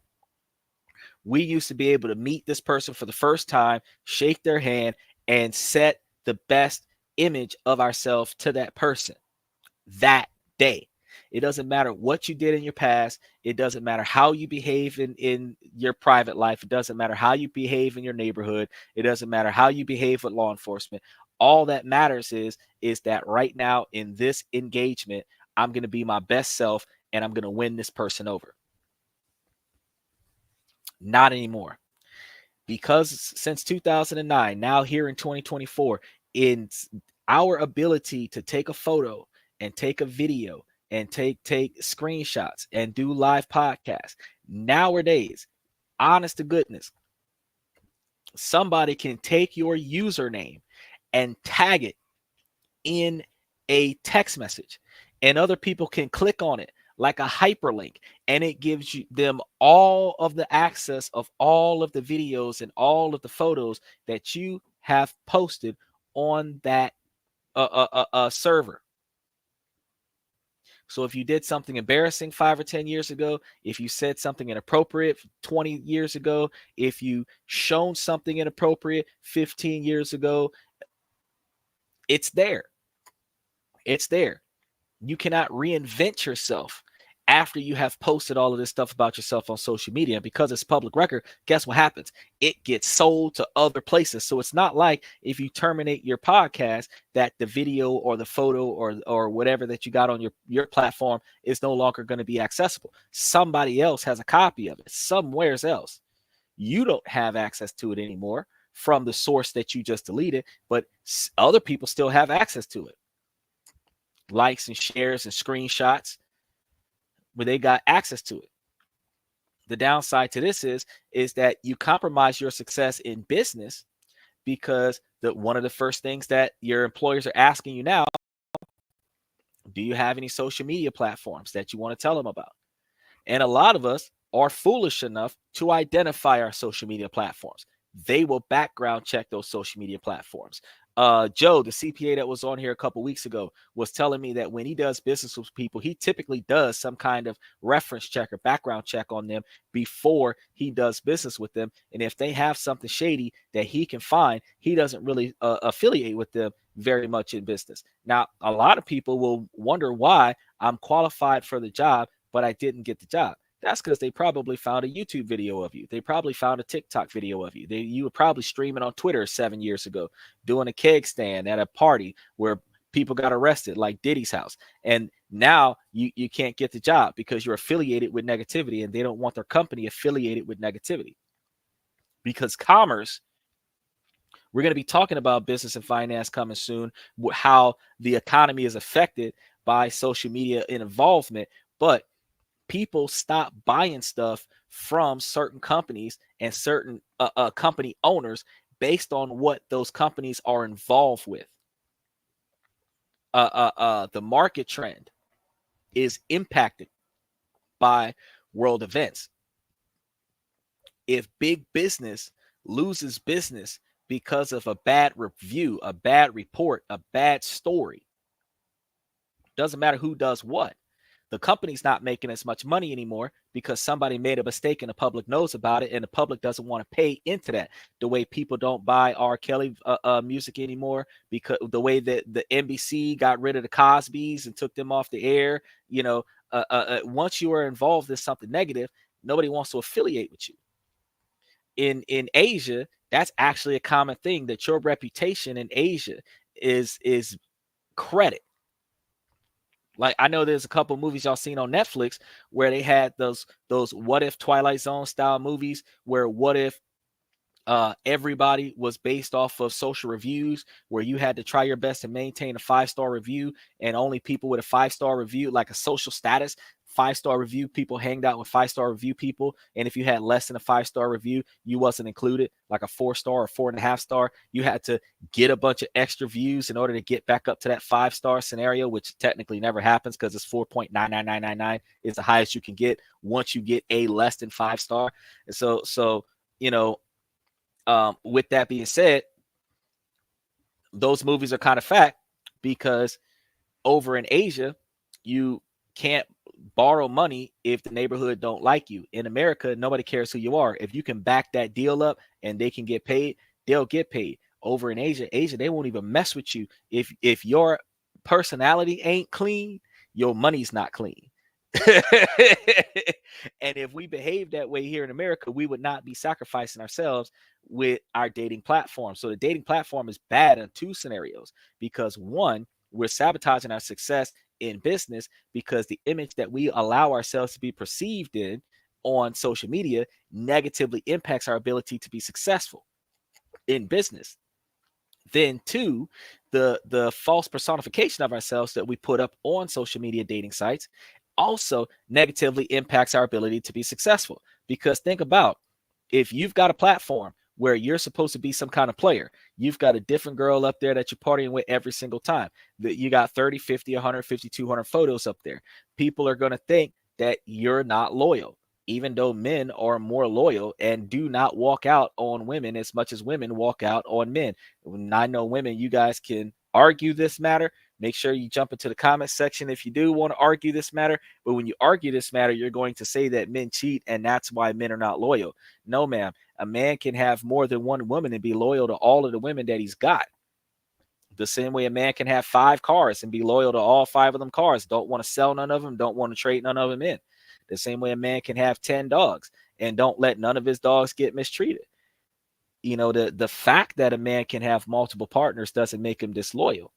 we used to be able to meet this person for the first time, shake their hand, and set the best image of ourselves to that person that day. It doesn't matter what you did in your past. It doesn't matter how you behave in your private life. It doesn't matter how you behave in your neighborhood. It doesn't matter how you behave with law enforcement. All that matters is that right now in this engagement, I'm going to be my best self and I'm going to win this person over. Not anymore. Because since 2009, now here in 2024, in our ability to take a photo and take a video and take screenshots and do live podcasts, nowadays, honest to goodness, somebody can take your username and tag it in a text message, and other people can click on it like a hyperlink, and it gives them all of the access of all of the videos and all of the photos that you have posted on that server. So if you did something embarrassing 5 or 10 years ago, if you said something inappropriate 20 years ago, if you shown something inappropriate 15 years ago, it's there. It's there. You cannot reinvent yourself after you have posted all of this stuff about yourself on social media. And because it's public record, guess what happens? It gets sold to other places. So it's not like if you terminate your podcast that the video or the photo or whatever that you got on your platform is no longer going to be accessible. Somebody else has a copy of it somewhere else. You don't have access to it anymore from the source that you just deleted, but other people still have access to it. Likes and shares and screenshots, where they got access to it. The downside to this is that you compromise your success in business, because one of the first things that your employers are asking you now, do you have any social media platforms that you want to tell them about? And a lot of us are foolish enough to identify our social media platforms. They will background check those social media platforms. Joe, the CPA that was on here a couple weeks ago, was telling me that when he does business with people, he typically does some kind of reference check or background check on them before he does business with them. And if they have something shady that he can find, he doesn't really affiliate with them very much in business. Now, a lot of people will wonder why I'm qualified for the job, but I didn't get the job. That's because they probably found a YouTube video of you. They probably found a TikTok video of you. You were probably streaming on Twitter 7 years ago, doing a keg stand at a party where people got arrested, like Diddy's house. And now you can't get the job because you're affiliated with negativity, and they don't want their company affiliated with negativity. Because commerce, we're going to be talking about business and finance coming soon, how the economy is affected by social media involvement. But people stop buying stuff from certain companies and certain company owners based on what those companies are involved with. The market trend is impacted by world events. If big business loses business because of a bad review, a bad report, a bad story, doesn't matter who does what, the company's not making as much money anymore because somebody made a mistake and the public knows about it, and the public doesn't want to pay into that. The way people don't buy R. Kelly music anymore, because the way that the NBC got rid of the Cosbys and took them off the air, once you are involved in something negative, nobody wants to affiliate with you. In Asia, that's actually a common thing, that your reputation in Asia is credit. Like, I know there's a couple movies y'all seen on Netflix where they had those what if Twilight Zone style movies, where what if everybody was based off of social reviews, where you had to try your best to maintain a 5-star review, and only people with a 5-star review, like a social status 5-star review, people hanged out with 5-star review people. And if you had less than a 5-star review, you wasn't included. Like a 4-star or 4.5 star, you had to get a bunch of extra views in order to get back up to that 5-star scenario, which technically never happens because it's 4.99999 is the highest you can get once you get a less than 5-star. And so with that being said, those movies are kind of fact, because over in Asia, you can't borrow money if the neighborhood don't like you. In America, nobody cares who you are. If you can back that deal up and they can get paid, they'll get paid. Over in Asia, they won't even mess with you if your personality ain't clean, your money's not clean. And if we behave that way here in America, we would not be sacrificing ourselves with our dating platform. So the dating platform is bad in 2 scenarios, because one, we're sabotaging our success in business, because the image that we allow ourselves to be perceived in on social media negatively impacts our ability to be successful in business. Then 2, the false personification of ourselves that we put up on social media dating sites also negatively impacts our ability to be successful. Because think about, if you've got a platform where you're supposed to be some kind of player, you've got a different girl up there that you're partying with every single time, that you got 30, 50, 150, 200 photos up there, people are going to think that you're not loyal, even though men are more loyal and do not walk out on women as much as women walk out on men. When I know women, you guys can argue this matter, Make sure you jump into the comment section if you do want to argue this matter. But when you argue this matter, you're going to say that men cheat and that's why men are not loyal. No, ma'am. A man can have more than one woman and be loyal to all of the women that he's got. The same way a man can have 5 cars and be loyal to all 5 of them cars. Don't want to sell none of them. Don't want to trade none of them in. The same way a man can have 10 dogs and don't let none of his dogs get mistreated. You know, the fact that a man can have multiple partners doesn't make him disloyal.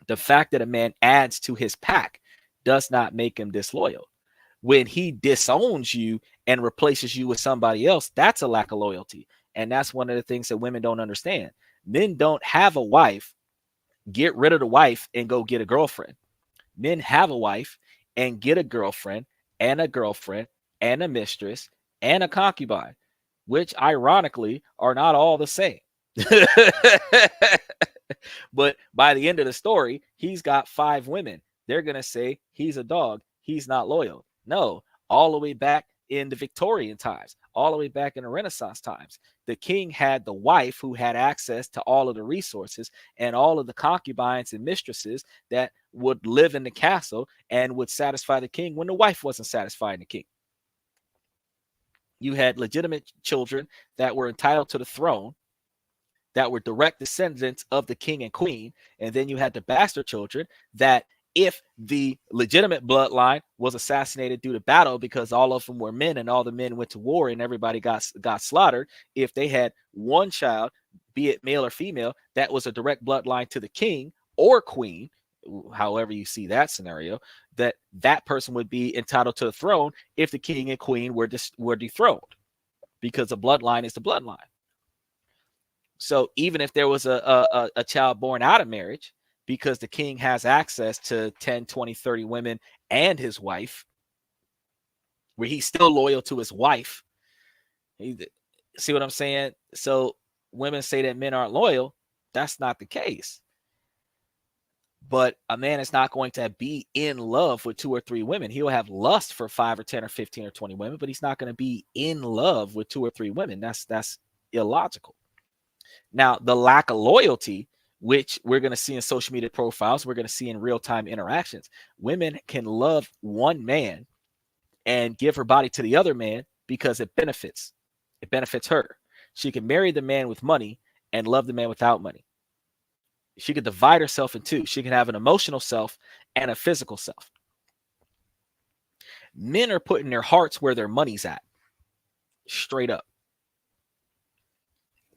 The fact that a man adds to his pack does not make him disloyal. When he disowns you and replaces you with somebody else, that's a lack of loyalty. And that's one of the things that women don't understand. Men don't have a wife, get rid of the wife, and go get a girlfriend. Men have a wife and get a girlfriend and a mistress and a concubine, which ironically are not all the same. But by the end of the story, he's got 5 women. They're going to say he's a dog. He's not loyal. No, all the way back in the Victorian times, all the way back in the Renaissance times, the king had the wife who had access to all of the resources and all of the concubines and mistresses that would live in the castle and would satisfy the king when the wife wasn't satisfying the king. You had legitimate children that were entitled to the throne, that were direct descendants of the king and queen. And then you had the bastard children that if the legitimate bloodline was assassinated due to battle because all of them were men and all the men went to war and everybody got slaughtered, if they had one child, be it male or female, that was a direct bloodline to the king or queen, however you see that scenario, that person would be entitled to the throne if the king and queen were dethroned, because the bloodline is the bloodline. So even if there was a child born out of marriage, because the king has access to 10, 20, 30 women and his wife, where he's still loyal to his wife. See what I'm saying? So women say that men aren't loyal. That's not the case. But a man is not going to be in love with 2 or 3 women. He'll have lust for 5 or 10 or 15 or 20 women, but he's not going to be in love with 2 or 3 women. That's illogical. Now, the lack of loyalty, which we're going to see in social media profiles, we're going to see in real-time interactions. Women can love one man and give her body to the other man because it benefits her. She can marry the man with money and love the man without money. She could divide herself in 2. She can have an emotional self and a physical self. Men are putting their hearts where their money's at. Straight up.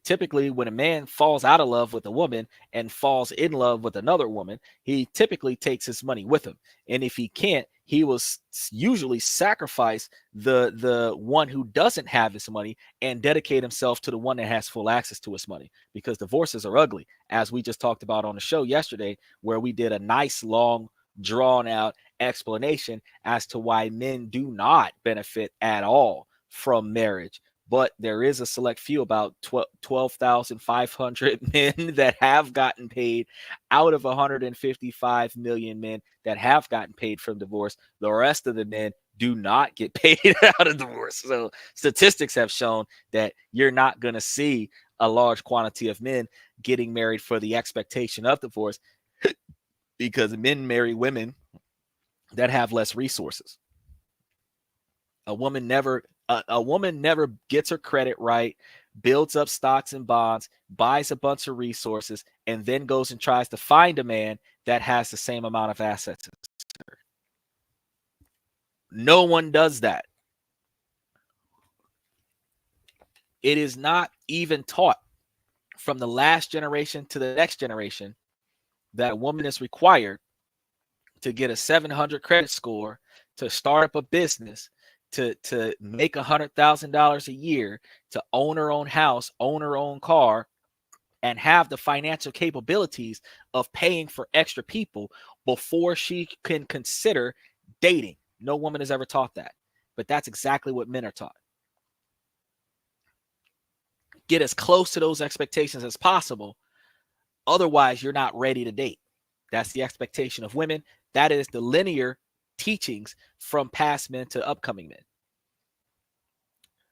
Typically, when a man falls out of love with a woman and falls in love with another woman, he typically takes his money with him. And if he can't, he will usually sacrifice the one who doesn't have his money and dedicate himself to the one that has full access to his money, because divorces are ugly, as we just talked about on the show yesterday, where we did a nice, long, drawn out explanation as to why men do not benefit at all from marriage. But there is a select few, about 12,500 men that have gotten paid out of 155 million men that have gotten paid from divorce. The rest of the men do not get paid out of divorce. So statistics have shown that you're not going to see a large quantity of men getting married for the expectation of divorce, because men marry women that have less resources. A woman never gets her credit right, builds up stocks and bonds, buys a bunch of resources, and then goes and tries to find a man that has the same amount of assets as her. No one does that. It is not even taught from the last generation to the next generation that a woman is required to get a 700 credit score, to start up a business, to make $100,000 a year, to own her own house, own her own car, and have the financial capabilities of paying for extra people before she can consider dating. No woman has ever taught that, but that's exactly what men are taught. Get as close to those expectations as possible. Otherwise, you're not ready to date. That's the expectation of women. That is the linear teachings from past men to upcoming men.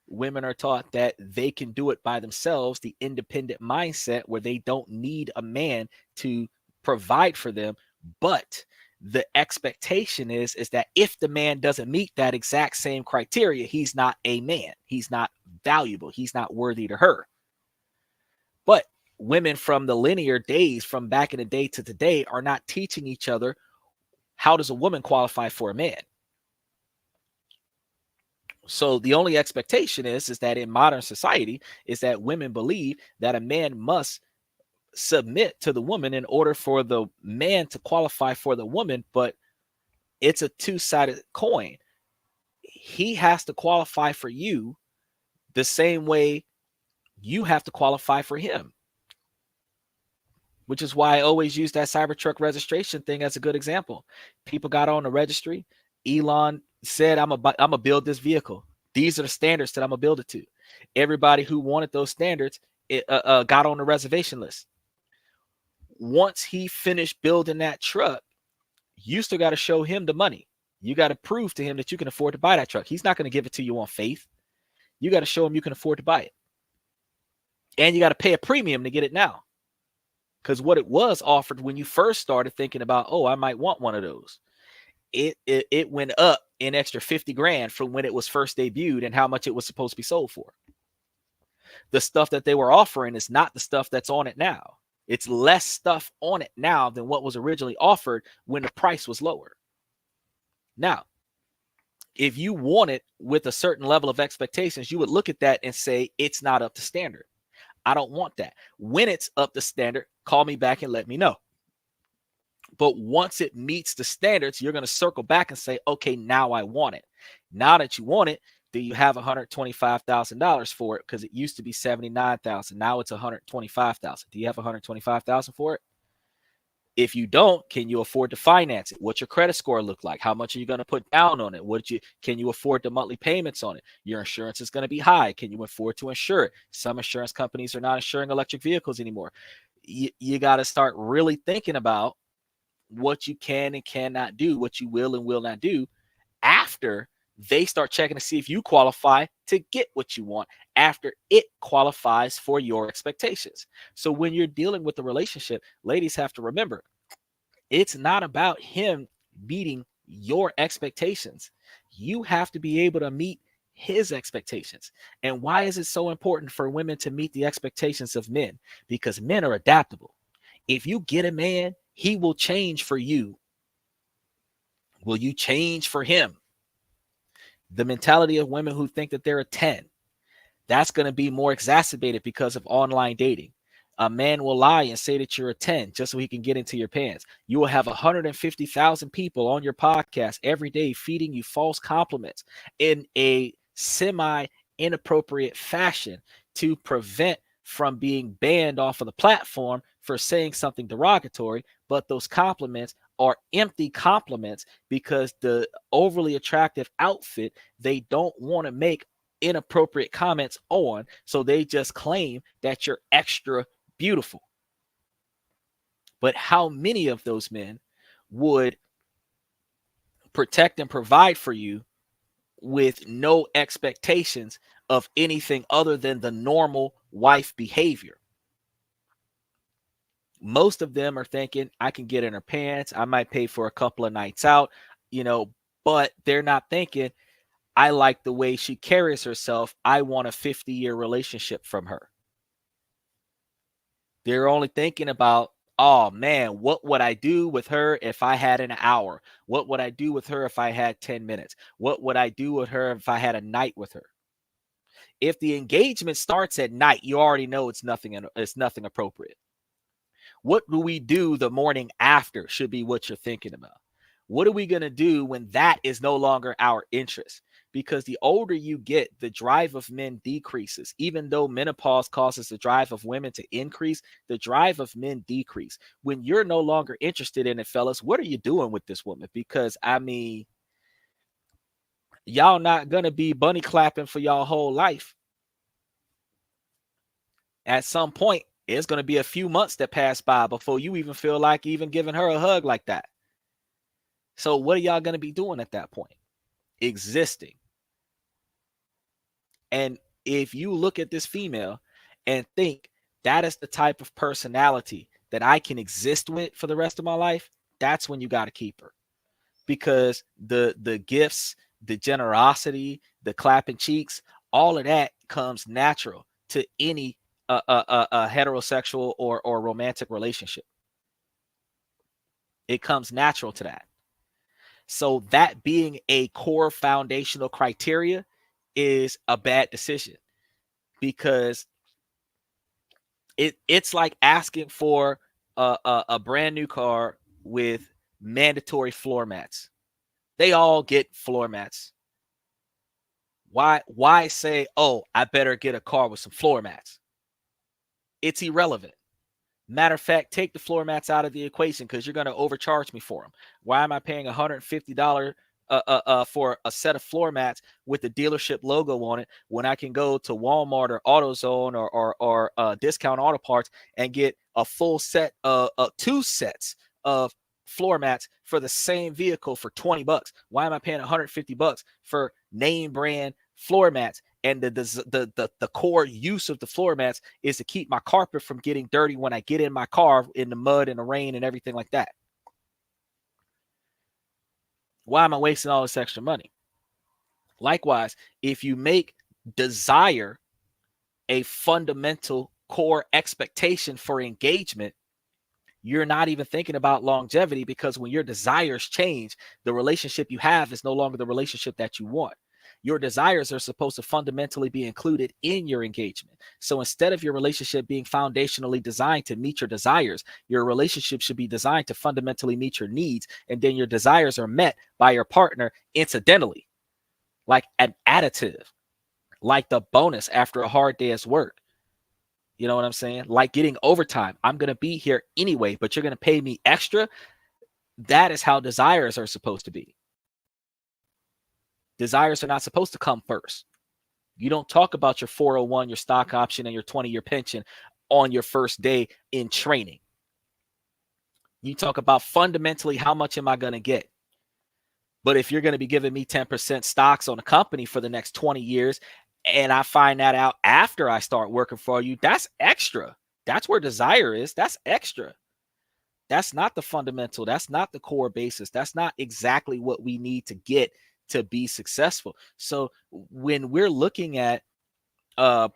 Women are taught that they can do it by themselves, the independent mindset where they don't need a man to provide for them, But the expectation is that if the man doesn't meet that exact same criteria, he's not a man. He's not valuable. He's not worthy to her. But women from the linear days, from back in the day to today, are not teaching each other how does a woman qualify for a man. So the only expectation is that in modern society is that women believe that a man must submit to the woman in order for the man to qualify for the woman. But it's a two-sided coin. He has to qualify for you the same way you have to qualify for him, which is why I always use that Cybertruck registration thing as a good example. People got on the registry. Elon said, I'm gonna build this vehicle. These are the standards that I'm gonna build it to. Everybody who wanted those standards got on the reservation list. Once he finished building that truck, you still got to show him the money. You got to prove to him that you can afford to buy that truck. He's not going to give it to you on faith. You got to show him you can afford to buy it. And you got to pay a premium to get it now. Because what it was offered when you first started thinking about, oh, I might want one of those, it went up an extra 50 grand from when it was first debuted and how much it was supposed to be sold for. The stuff that they were offering is not the stuff that's on it now. It's less stuff on it now than what was originally offered when the price was lower. Now, if you want it with a certain level of expectations, you would look at that and say, it's not up to standard. I don't want that. When it's up to standard, call me back and let me know. But once it meets the standards, you're going to circle back and say, okay, now I want it. Now that you want it, do you have $125,000 for it? Because it used to be $79,000. Now it's $125,000. Do you have $125,000 for it? If you don't, can you afford to finance it? What's your credit score look like? How much are you going to put down on it? Can you afford the monthly payments on it? Your insurance is going to be high. Can you afford to insure it? Some insurance companies are not insuring electric vehicles anymore. You got to start really thinking about what you can and cannot do, what you will and will not do after they start checking to see if you qualify to get what you want, after it qualifies for your expectations. So when you're dealing with the relationship, ladies have to remember, it's not about him meeting your expectations. You have to be able to meet his expectations. And why is it so important for women to meet the expectations of men? Because men are adaptable. If you get a man, he will change for you. Will you change for him? The mentality of women who think that they're a 10, that's going to be more exacerbated because of online dating. A man will lie and say that you're a 10 just so he can get into your pants. You will have 150,000 people on your podcast every day feeding you false compliments in a semi-inappropriate fashion to prevent from being banned off of the platform for saying something derogatory. But those compliments are empty compliments because the overly attractive outfit, they don't want to make inappropriate comments on, so they just claim that you're extra beautiful. But how many of those men would protect and provide for you with no expectations of anything other than the normal wife behavior? Most of them are thinking, I can get in her pants, I might pay for a couple of nights out, but they're not thinking, I like the way she carries herself, I want a 50-year relationship from her. They're only thinking about, oh man, what would I do with her if I had an hour? What would I do with her if I had 10 minutes? What would I do with her if I had a night with her? If the engagement starts at night, you already know it's nothing appropriate. What do we do the morning after should be what you're thinking about. What are we going to do when that is no longer our interest? Because the older you get, the drive of men decreases. Even though menopause causes the drive of women to increase, the drive of men decrease. When you're no longer interested in it, fellas, what are you doing with this woman? Because, I mean, y'all not going to be bunny clapping for y'all whole life. At some point, it's going to be a few months that pass by before you even feel like even giving her a hug like that. So what are y'all going to be doing at that point? Existing. And if you look at this female and think that is the type of personality that I can exist with for the rest of my life, that's when you got to keep her, because the gifts, the generosity, the clapping cheeks, all of that comes natural to any heterosexual or romantic relationship. It comes natural to that. So that being a core foundational criteria is a bad decision, because it's like asking for a brand new car with mandatory floor mats. They all get floor mats. Why say, oh, I better get a car with some floor mats? It's irrelevant. Matter of fact, take the floor mats out of the equation, because you're going to overcharge me for them. Why am I paying $150 for a set of floor mats with the dealership logo on it, when I can go to Walmart or AutoZone or Discount Auto Parts and get a full set, 2 sets of floor mats for the same vehicle for $20? Why am I paying $150 for name brand floor mats? And the core use of the floor mats is to keep my carpet from getting dirty when I get in my car in the mud and the rain and everything like that. Why am I wasting all this extra money? Likewise, if you make desire a fundamental core expectation for engagement, you're not even thinking about longevity, because when your desires change, the relationship you have is no longer the relationship that you want. Your desires are supposed to fundamentally be included in your engagement. So instead of your relationship being foundationally designed to meet your desires, your relationship should be designed to fundamentally meet your needs. And then your desires are met by your partner incidentally, like an additive, like the bonus after a hard day's work. You know what I'm saying? Like getting overtime. I'm going to be here anyway, but you're going to pay me extra. That is how desires are supposed to be. Desires are not supposed to come first. You don't talk about your 401, your stock option, and your 20-year pension on your first day in training. You talk about fundamentally, how much am I going to get? But if you're going to be giving me 10% stocks on a company for the next 20 years, and I find that out after I start working for you, that's extra. That's where desire is. That's extra. That's not the fundamental. That's not the core basis. That's not exactly what we need to get to be successful. So when we're looking at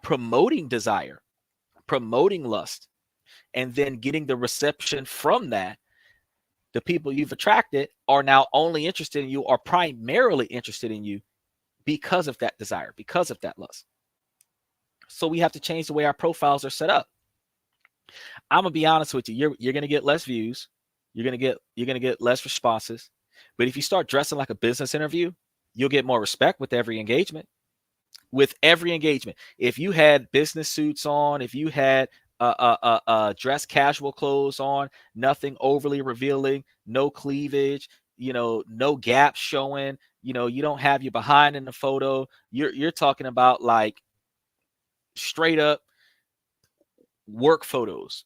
promoting desire, promoting lust, and then getting the reception from that, the people you've attracted are now only interested in you, or primarily interested in you, because of that desire, because of that lust. So we have to change the way our profiles are set up. I'm gonna be honest with you. You're gonna get less views. You're gonna get less responses. But if you start dressing like a business interview, you'll get more respect with every engagement. With every engagement, if you had business suits on, if you had dress casual clothes on, nothing overly revealing, no cleavage, no gaps showing, you don't have your behind in the photo. You're talking about like straight up work photos.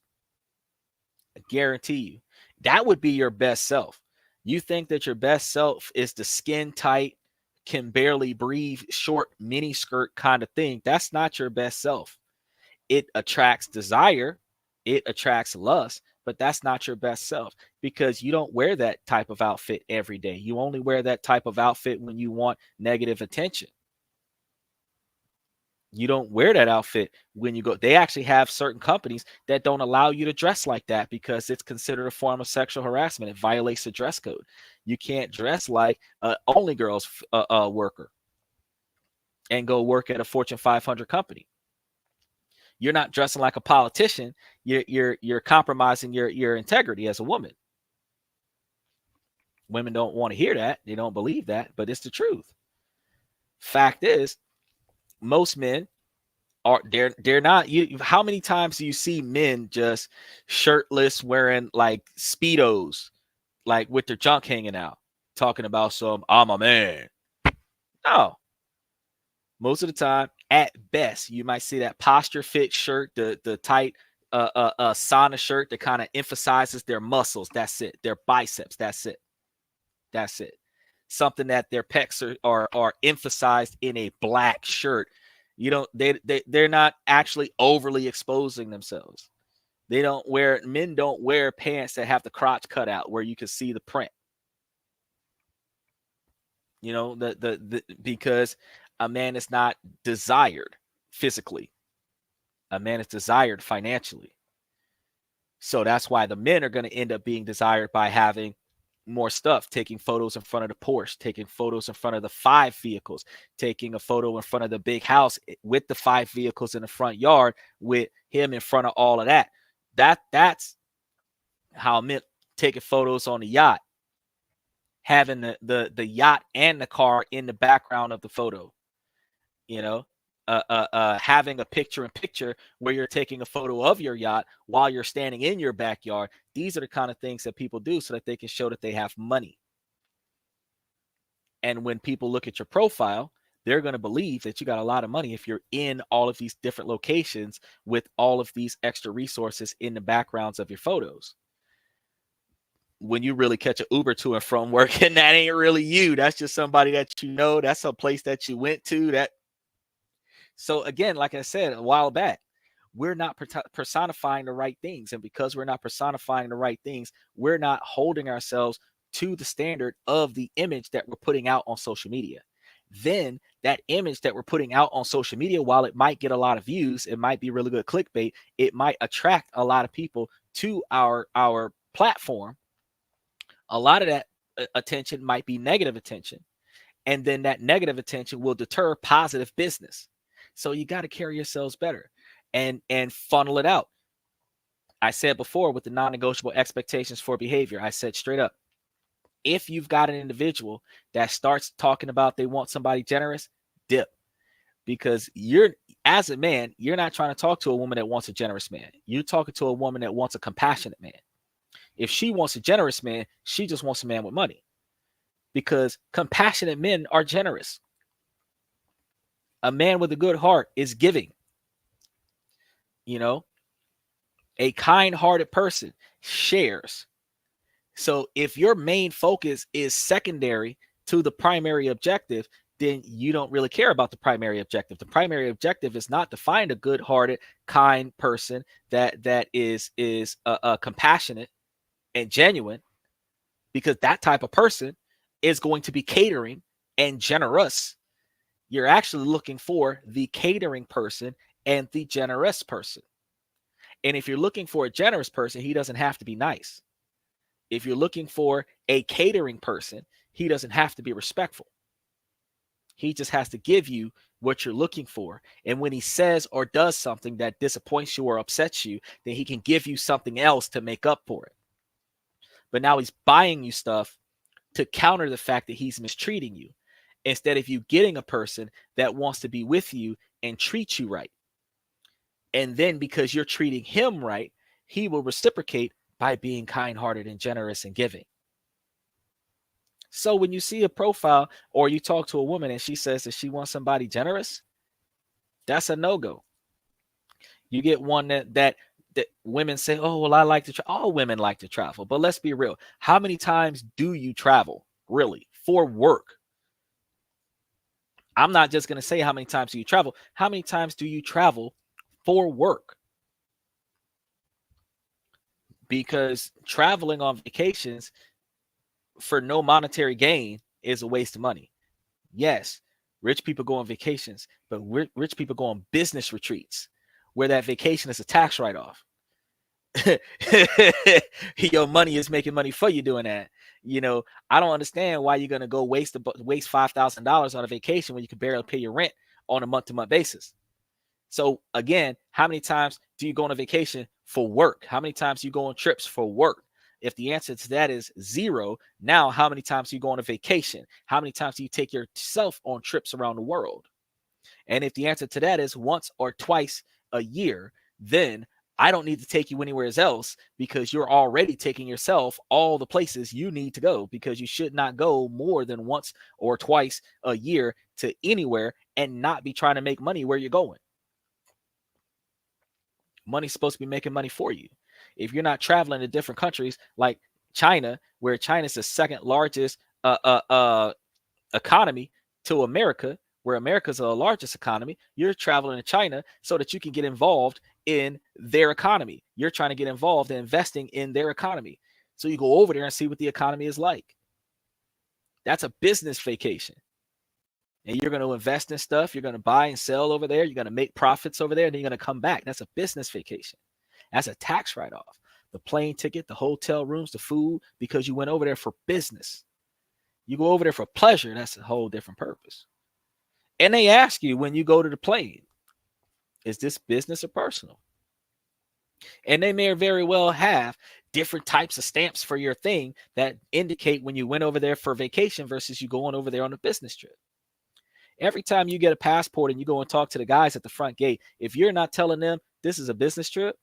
I guarantee you, that would be your best self. You think that your best self is the skin tight, can barely breathe, short mini skirt kind of thing. That's not your best self. It attracts desire, it attracts lust, but that's not your best self, because you don't wear that type of outfit every day. You only wear that type of outfit when you want negative attention. You don't wear that outfit when you go. They actually have certain companies that don't allow you to dress like that, because it's considered a form of sexual harassment. It violates the dress code. You can't dress like only girls worker and go work at a Fortune 500 company. You're not dressing like a politician. You're compromising your integrity as a woman. Women don't want to hear that. They don't believe that, but it's the truth. Fact is, most men are they're not. How many times do you see men just shirtless, wearing like Speedos, like with their junk hanging out, talking about some I'm a man? No. Most of the time, at best, you might see that posture fit shirt, the tight sauna shirt that kind of emphasizes their muscles. That's it. Their biceps. That's it. That's it. Something that their pecs are emphasized in a black shirt. They're not actually overly exposing themselves. Men don't wear pants that have the crotch cut out where you can see the print. You know, because a man is not desired physically. A man is desired financially. So that's why the men are going to end up being desired by having more stuff, taking photos in front of the Porsche, taking photos in front of the 5 vehicles, taking a photo in front of the big house with the 5 vehicles in the front yard with him in front of all of that. That's how men taking photos on the yacht, having the yacht and the car in the background of the photo, you know, having a picture-in-picture where you're taking a photo of your yacht while you're standing in your backyard. These are the kind of things that people do so that they can show that they have money. And when people look at your profile, they're going to believe that you got a lot of money if you're in all of these different locations with all of these extra resources in the backgrounds of your photos. When you really catch an Uber to and from work, and that ain't really you. That's just somebody that you know. That's a place that you went to. So again, like I said a while back, we're not personifying the right things. And because we're not personifying the right things, we're not holding ourselves to the standard of the image that we're putting out on social media. Then that image that we're putting out on social media, while it might get a lot of views, it might be really good clickbait, it might attract a lot of people to our platform. A lot of that attention might be negative attention. And then that negative attention will deter positive business. So you got to carry yourselves better and funnel it out. I said before with the non-negotiable expectations for behavior, I said straight up, if you've got an individual that starts talking about they want somebody generous, dip. Because as a man, you're not trying to talk to a woman that wants a generous man. You're talking to a woman that wants a compassionate man. If she wants a generous man, she just wants a man with money. Because compassionate men are generous. A man with a good heart is giving. You know, a kind-hearted person shares. So if your main focus is secondary to the primary objective, then you don't really care about the primary objective. The primary objective is not to find a good-hearted, kind person that is compassionate and genuine, because that type of person is going to be catering and generous. You're actually looking for the catering person and the generous person. And if you're looking for a generous person, he doesn't have to be nice. If you're looking for a catering person, he doesn't have to be respectful. He just has to give you what you're looking for. And when he says or does something that disappoints you or upsets you, then he can give you something else to make up for it. But now he's buying you stuff to counter the fact that he's mistreating you, instead of you getting a person that wants to be with you and treat you right. And then because you're treating him right, he will reciprocate by being kind-hearted and generous and giving. So when you see a profile or you talk to a woman and she says that she wants somebody generous, that's a no-go. You get one that women say, oh, well, I like to travel. All women like to travel. But let's be real. How many times do you travel, really, for work? I'm not just going to say how many times do you travel. How many times do you travel for work? Because traveling on vacations for no monetary gain is a waste of money. Yes, rich people go on vacations, but rich people go on business retreats where that vacation is a tax write-off. Your money is making money for you doing that. You know, I don't understand why you're going to go waste $5,000 on a vacation when you can barely pay your rent on a month-to-month basis. So again, how many times do you go on a vacation for work? How many times do you go on trips for work? If the answer to that is 0, now how many times do you go on a vacation? How many times do you take yourself on trips around the world? And if the answer to that is once or twice a year, then I don't need to take you anywhere else, because you're already taking yourself all the places you need to go, because you should not go more than once or twice a year to anywhere and not be trying to make money where you're going. Money's supposed to be making money for you. If you're not traveling to different countries like China, where China is the second largest economy to America, where America's the largest economy, you're traveling to China so that you can get involved in their economy. You're trying to get involved in investing in their economy. So you go over there and see what the economy is like. That's a business vacation. And you're going to invest in stuff. You're going to buy and sell over there. You're going to make profits over there. And then you're going to come back. That's a business vacation. That's a tax write-off. The plane ticket, the hotel rooms, the food, because you went over there for business. You go over there for pleasure. That's a whole different purpose. And they ask you when you go to the plane, is this business or personal? And they may very well have different types of stamps for your thing that indicate when you went over there for vacation versus you going over there on a business trip. Every time you get a passport and you go and talk to the guys at the front gate, if you're not telling them this is a business trip,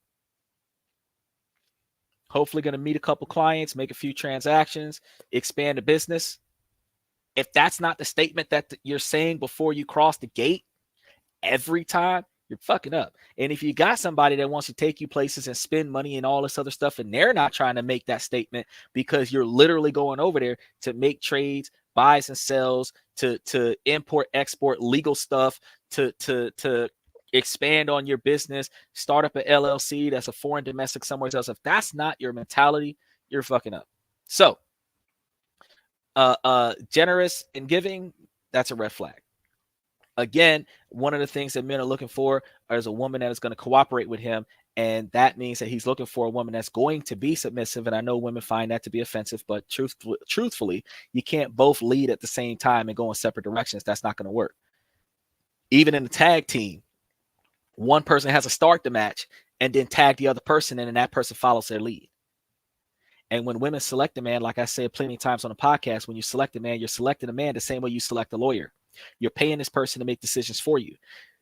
hopefully going to meet a couple clients, make a few transactions, expand the business. If that's not the statement that you're saying before you cross the gate every time, you're fucking up. And if you got somebody that wants to take you places and spend money and all this other stuff, and they're not trying to make that statement because you're literally going over there to make trades, buys and sells, to import, export legal stuff, to expand on your business, start up an LLC that's a foreign domestic somewhere else. If that's not your mentality, you're fucking up. So generous in giving, that's a red flag. Again, one of the things that men are looking for is a woman that is going to cooperate with him. And that means that he's looking for a woman that's going to be submissive. And I know women find that to be offensive, but truthfully, you can't both lead at the same time and go in separate directions. That's not going to work. Even in a tag team, one person has to start the match and then tag the other person, and then that person follows their lead. And when women select a man, like I said plenty of times on the podcast, when you select a man, you're selecting a man the same way you select a lawyer. You're paying this person to make decisions for you.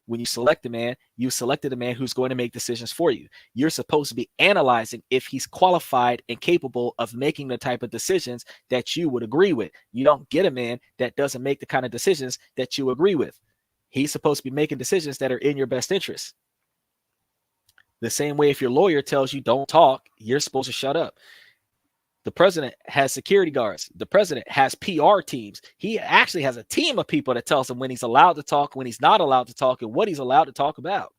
When you select a man, you selected a man who's going to make decisions for you. You're supposed to be analyzing if he's qualified and capable of making the type of decisions that you would agree with. You don't get a man that doesn't make the kind of decisions that you agree with. He's supposed to be making decisions that are in your best interest. The same way if your lawyer tells you don't talk, you're supposed to shut up. The president has security guards. The president has PR teams. He actually has a team of people that tells him when he's allowed to talk, when he's not allowed to talk, and what he's allowed to talk about.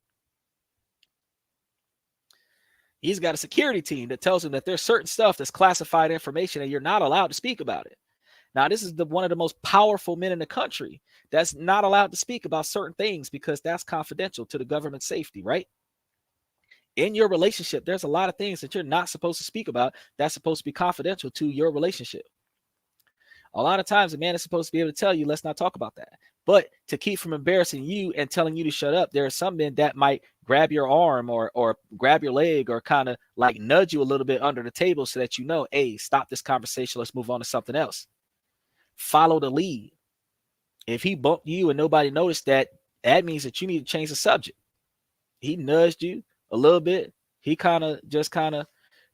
He's got a security team that tells him that there's certain stuff that's classified information and you're not allowed to speak about it. Now, this is one of the most powerful men in the country that's not allowed to speak about certain things because that's confidential to the government's safety, right? In your relationship, there's a lot of things that you're not supposed to speak about that's supposed to be confidential to your relationship. A lot of times a man is supposed to be able to tell you, let's not talk about that. But to keep from embarrassing you and telling you to shut up, there are some men that might grab your arm or grab your leg or kind of like nudge you a little bit under the table so that you know, hey, stop this conversation. Let's move on to something else. Follow the lead. If he bumped you and nobody noticed that, that means that you need to change the subject. He nudged you a little bit. He kind of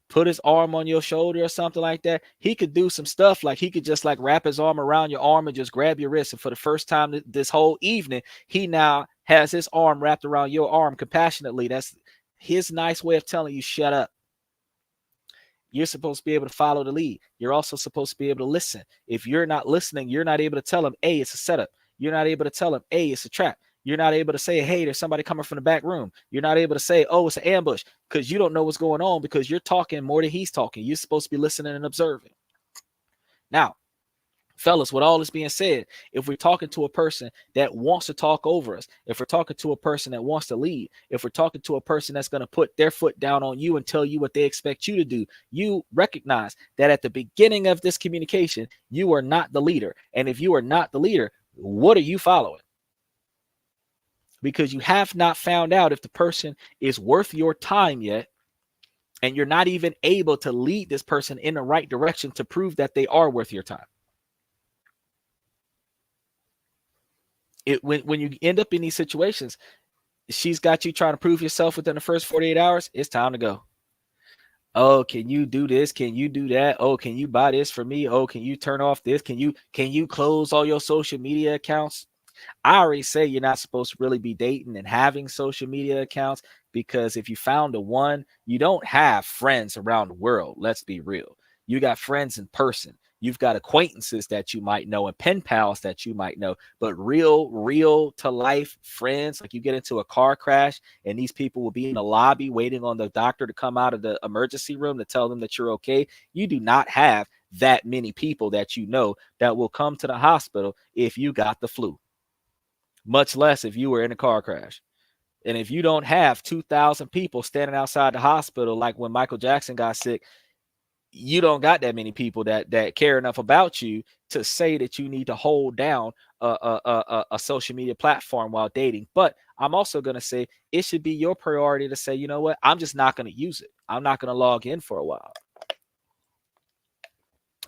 put his arm on your shoulder or something like that. He could do some stuff like he could just like wrap his arm around your arm and just grab your wrist. And for the first time this whole evening, he now has his arm wrapped around your arm compassionately. That's his nice way of telling you, shut up. You're supposed to be able to follow the lead. You're also supposed to be able to listen. If you're not listening, you're not able to tell him, hey, it's a setup. You're not able to tell him, hey, it's a trap. You're not able to say, hey, there's somebody coming from the back room. You're not able to say, oh, it's an ambush, because you don't know what's going on because you're talking more than he's talking. You're supposed to be listening and observing. Now, fellas, with all this being said, if we're talking to a person that wants to talk over us, if we're talking to a person that wants to lead, if we're talking to a person that's going to put their foot down on you and tell you what they expect you to do, you recognize that at the beginning of this communication, you are not the leader. And if you are not the leader, what are you following? Because you have not found out if the person is worth your time yet, and you're not even able to lead this person in the right direction to prove that they are worth your time. When you end up in these situations, she's got you trying to prove yourself within the first 48 hours, it's time to go. Oh, can you do this? Can you do that? Oh, can you buy this for me? Oh, can you turn off this? Can you close all your social media accounts? I already say you're not supposed to really be dating and having social media accounts, because if you found the one, you don't have friends around the world. Let's be real. You got friends in person. You've got acquaintances that you might know and pen pals that you might know, but real to life friends, like you get into a car crash and these people will be in the lobby waiting on the doctor to come out of the emergency room to tell them that you're okay. You do not have that many people that you know that will come to the hospital if you got the flu, much less if you were in a car crash. And if you don't have 2,000 people standing outside the hospital, like when Michael Jackson got sick, you don't got that many people that care enough about you to say that you need to hold down a social media platform while dating. But I'm also going to say it should be your priority to say, you know what, I'm just not going to use it. I'm not going to log in for a while.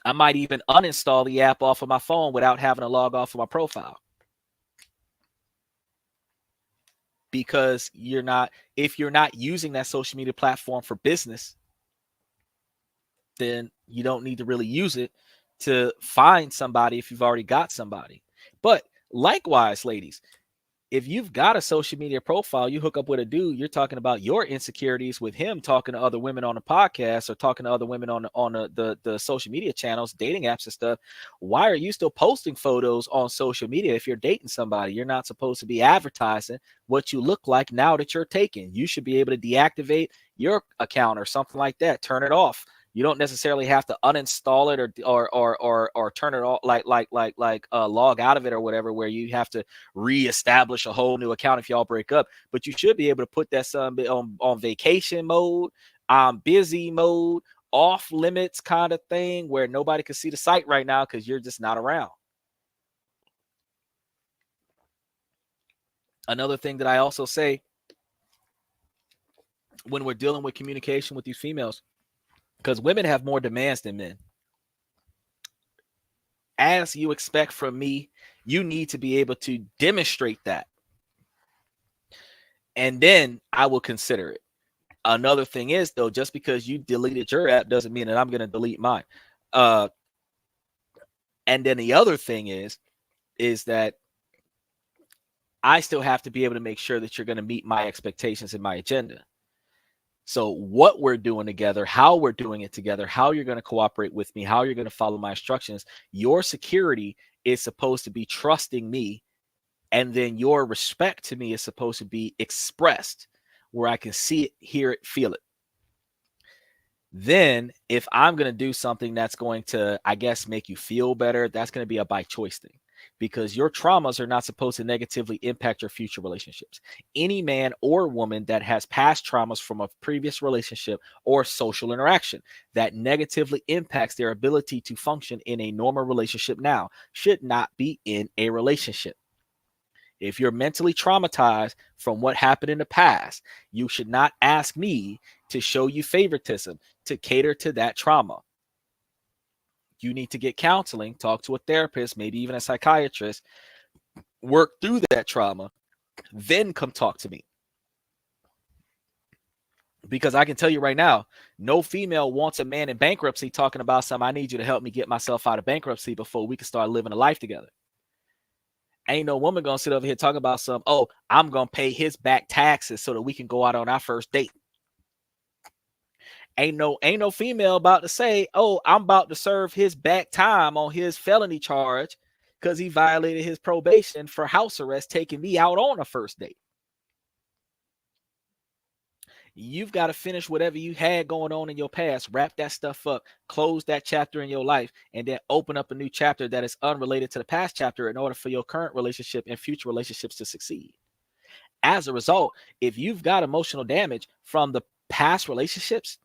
I might even uninstall the app off of my phone without having to log off of my profile. Because if you're not using that social media platform for business, then you don't need to really use it to find somebody if you've already got somebody. But likewise, ladies, if you've got a social media profile, you hook up with a dude, you're talking about your insecurities with him talking to other women on a podcast or talking to other women on the social media channels, dating apps and stuff. Why are you still posting photos on social media? If you're dating somebody, you're not supposed to be advertising what you look like now that you're taken. You should be able to deactivate your account or something like that. Turn it off. You don't necessarily have to uninstall it or turn it off, like log out of it or whatever, where you have to reestablish a whole new account if y'all break up. But you should be able to put that something on vacation mode, busy mode, off limits kind of thing, where nobody can see the site right now because you're just not around. Another thing that I also say when we're dealing with communication with these females, because women have more demands than men. As you expect from me, you need to be able to demonstrate that. And then I will consider it. Another thing is, though, just because you deleted your app doesn't mean that I'm going to delete mine. And then the other thing is that I still have to be able to make sure that you're going to meet my expectations and my agenda. So what we're doing together, how we're doing it together, how you're going to cooperate with me, how you're going to follow my instructions, your security is supposed to be trusting me. And then your respect to me is supposed to be expressed where I can see it, hear it, feel it. Then if I'm going to do something that's going to, I guess, make you feel better, that's going to be a by choice thing. Because your traumas are not supposed to negatively impact your future relationships. Any man or woman that has past traumas from a previous relationship or social interaction that negatively impacts their ability to function in a normal relationship now should not be in a relationship. If you're mentally traumatized from what happened in the past, you should not ask me to show you favoritism to cater to that trauma. You need to get counseling, talk to a therapist, maybe even a psychiatrist, work through that trauma, then come talk to me. Because I can tell you right now, no female wants a man in bankruptcy talking about something. I need you to help me get myself out of bankruptcy before we can start living a life together. Ain't no woman gonna sit over here talking about some, oh, I'm gonna pay his back taxes so that we can go out on our first date. Ain't no female about to say, oh, I'm about to serve his back time on his felony charge because he violated his probation for house arrest, taking me out on a first date. You've got to finish whatever you had going on in your past, wrap that stuff up, close that chapter in your life, and then open up a new chapter that is unrelated to the past chapter in order for your current relationship and future relationships to succeed. As a result, if you've got emotional damage from the past relationships,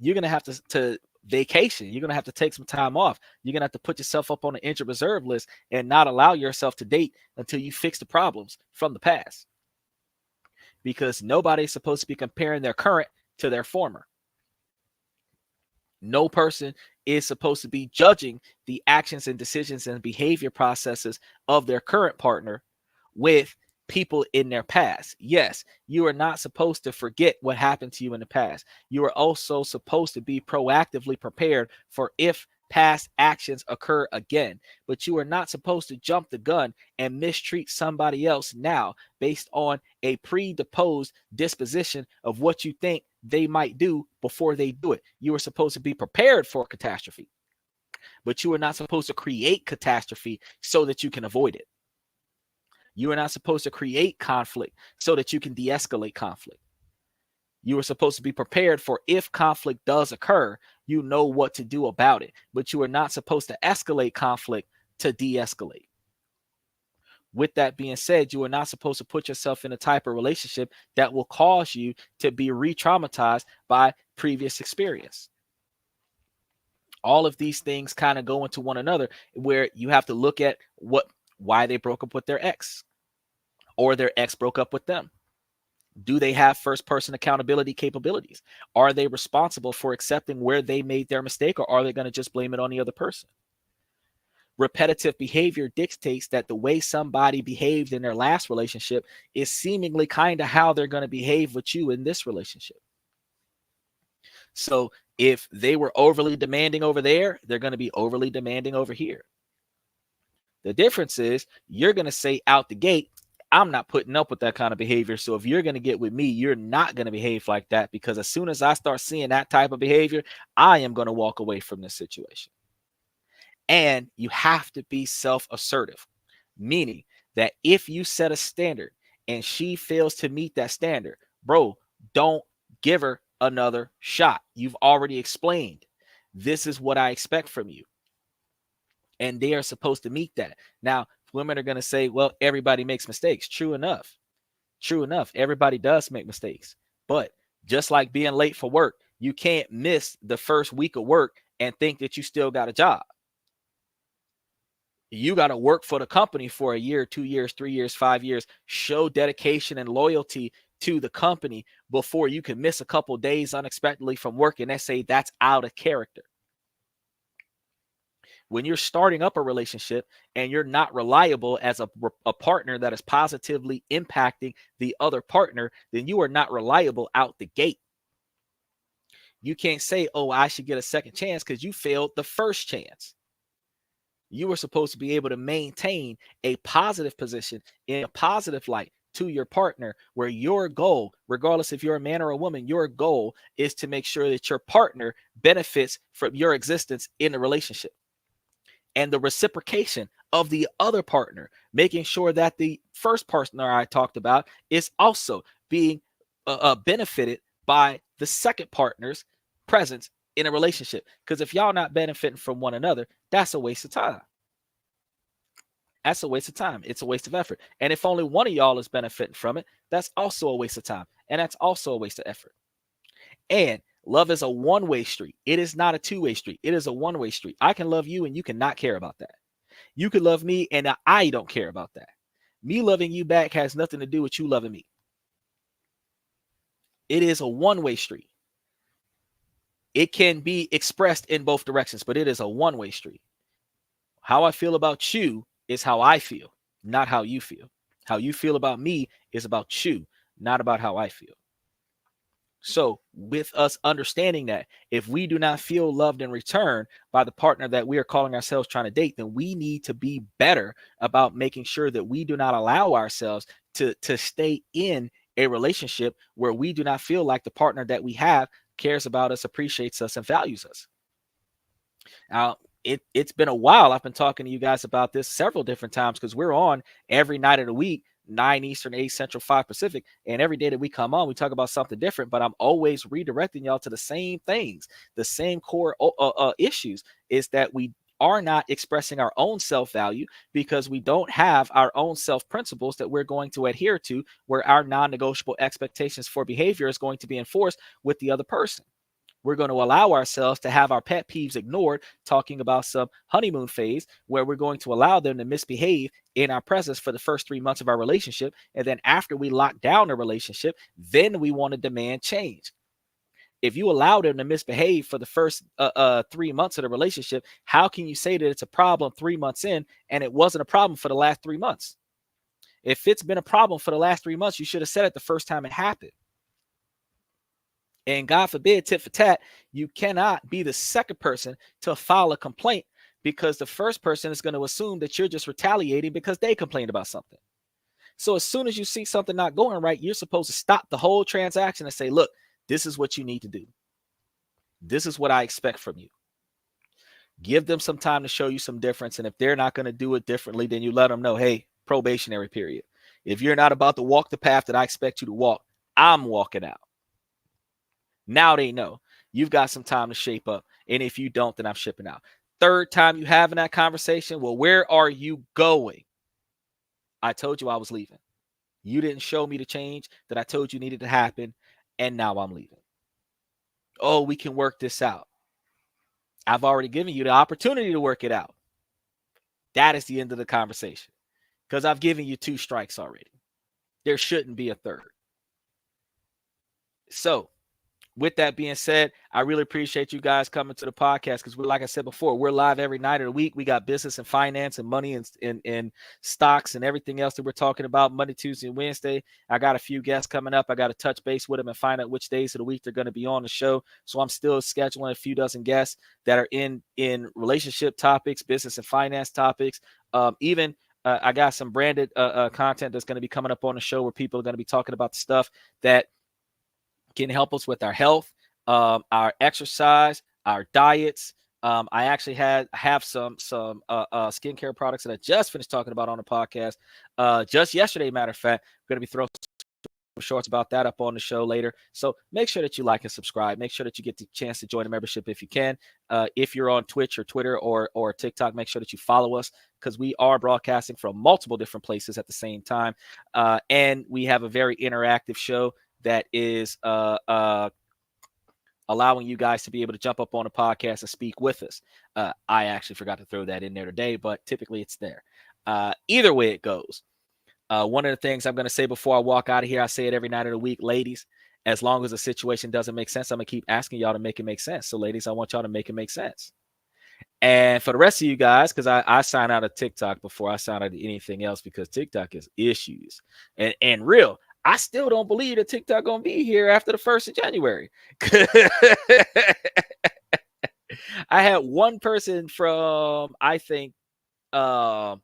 you're going to have to vacation. You're going to have to take some time off. You're going to have to put yourself up on the injured reserve list and not allow yourself to date until you fix the problems from the past. Because nobody's supposed to be comparing their current to their former. No person is supposed to be judging the actions and decisions and behavior processes of their current partner with people in their past. Yes, you are not supposed to forget what happened to you in the past. You are also supposed to be proactively prepared for if past actions occur again, but you are not supposed to jump the gun and mistreat somebody else now based on a predisposed disposition of what you think they might do before they do it. You are supposed to be prepared for catastrophe. but you are not supposed to create catastrophe so that you can avoid it. You are not supposed to create conflict so that you can de-escalate conflict. You are supposed to be prepared for if conflict does occur, you know what to do about it, but you are not supposed to escalate conflict to de-escalate. With that being said, you are not supposed to put yourself in a type of relationship that will cause you to be re-traumatized by previous experience. All of these things kind of go into one another, where you have to look at why they broke up with their ex, or their ex broke up with them. Do they have first person accountability capabilities? Are they responsible for accepting where they made their mistake, or are they going to just blame it on the other person? Repetitive behavior dictates that the way somebody behaved in their last relationship is seemingly kind of how they're going to behave with you in this relationship. So if they were overly demanding over there, they're going to be overly demanding over here. The difference is you're going to say out the gate, I'm not putting up with that kind of behavior. So if you're going to get with me, you're not going to behave like that, because as soon as I start seeing that type of behavior, I am going to walk away from this situation. And you have to be self-assertive, meaning that if you set a standard and she fails to meet that standard, bro, don't give her another shot. You've already explained, this is what I expect from you. And they are supposed to meet that. Now, women are going to say, well, everybody makes mistakes. True enough. True enough. Everybody does make mistakes. But just like being late for work, you can't miss the first week of work and think that you still got a job. You got to work for the company for a year, 2 years, 3 years, 5 years, show dedication and loyalty to the company before you can miss a couple days unexpectedly from work, and they say that's out of character. When you're starting up a relationship and you're not reliable as a partner that is positively impacting the other partner, then you are not reliable out the gate. You can't say, oh, I should get a second chance, because you failed the first chance. You were supposed to be able to maintain a positive position in a positive light to your partner, where your goal, regardless if you're a man or a woman, your goal is to make sure that your partner benefits from your existence in the relationship. And the reciprocation of the other partner, making sure that the first partner I talked about is also being benefited by the second partner's presence in a relationship. Because if y'all not benefiting from one another, that's a waste of time. That's a waste of time. It's a waste of effort. And if only one of y'all is benefiting from it, that's also a waste of time. And that's also a waste of effort. And love is a one-way street. It is not a two-way street. It is a one-way street. I can love you and you cannot care about that. You can love me and I don't care about that. Me loving you back has nothing to do with you loving me. It is a one-way street. It can be expressed in both directions, but it is a one-way street. How I feel about you is how I feel, not how you feel. How you feel about me is about you, not about how I feel. So with us understanding that if we do not feel loved in return by the partner that we are calling ourselves trying to date, then we need to be better about making sure that we do not allow ourselves to stay in a relationship where we do not feel like the partner that we have cares about us, appreciates us, and values us. Now, it's been a while. I've been talking to you guys about this several different times, because we're on every night of the week, 9 Eastern, 8 Central, 5 Pacific. And every day that we come on, we talk about something different, but I'm always redirecting y'all to the same things. The same core issues is that we are not expressing our own self-value because we don't have our own self-principles that we're going to adhere to, where our non-negotiable expectations for behavior is going to be enforced with the other person. We're going to allow ourselves to have our pet peeves ignored, talking about some honeymoon phase, where we're going to allow them to misbehave in our presence for the first 3 months of our relationship. And then after we lock down a relationship, then we want to demand change. If you allow them to misbehave for the first 3 months of the relationship, how can you say that it's a problem 3 months in and it wasn't a problem for the last 3 months? If it's been a problem for the last 3 months, you should have said it the first time it happened. And God forbid, tit for tat, you cannot be the second person to file a complaint, because the first person is going to assume that you're just retaliating because they complained about something. So as soon as you see something not going right, you're supposed to stop the whole transaction and say, look, this is what you need to do. This is what I expect from you. Give them some time to show you some difference. And if they're not going to do it differently, then you let them know, hey, probationary period. If you're not about to walk the path that I expect you to walk, I'm walking out. Now they know you've got some time to shape up. And if you don't, then I'm shipping out. Third time you having that conversation, well, where are you going? I told you I was leaving. You didn't show me the change that I told you needed to happen, and now I'm leaving. Oh, we can work this out. I've already given you the opportunity to work it out. That is the end of the conversation, because I've given you 2 strikes already. There shouldn't be a third. So with that being said, I really appreciate you guys coming to the podcast, because like I said before, we're live every night of the week. We got business and finance and money and stocks and everything else that we're talking about Monday, Tuesday, and Wednesday. I got a few guests coming up. I got to touch base with them and find out which days of the week they're going to be on the show. So I'm still scheduling a few dozen guests that are in relationship topics, business and finance topics. Even I got some branded content that's going to be coming up on the show, where people are going to be talking about the stuff that can help us with our health, our exercise, our diets. I actually have some skincare products that I just finished talking about on the podcast just yesterday. Matter of fact, I'm going to be throwing shorts about that up on the show later. So make sure that you like and subscribe. Make sure that you get the chance to join the membership if you can. If you're on Twitch or Twitter or TikTok, make sure that you follow us, because we are broadcasting from multiple different places at the same time. And we have a very interactive show that is allowing you guys to be able to jump up on a podcast and speak with us. I actually forgot to throw that in there today, but typically it's there. Either way it goes. One of the things I'm going to say before I walk out of here, I say it every night of the week, ladies, as long as the situation doesn't make sense, I'm going to keep asking y'all to make it make sense. So ladies, I want y'all to make it make sense. And for the rest of you guys, because I sign out of TikTok before I sign out of anything else, because TikTok is issues. And real, I still don't believe that TikTok going to be here after the 1st of January. I had one person from, I think, Hong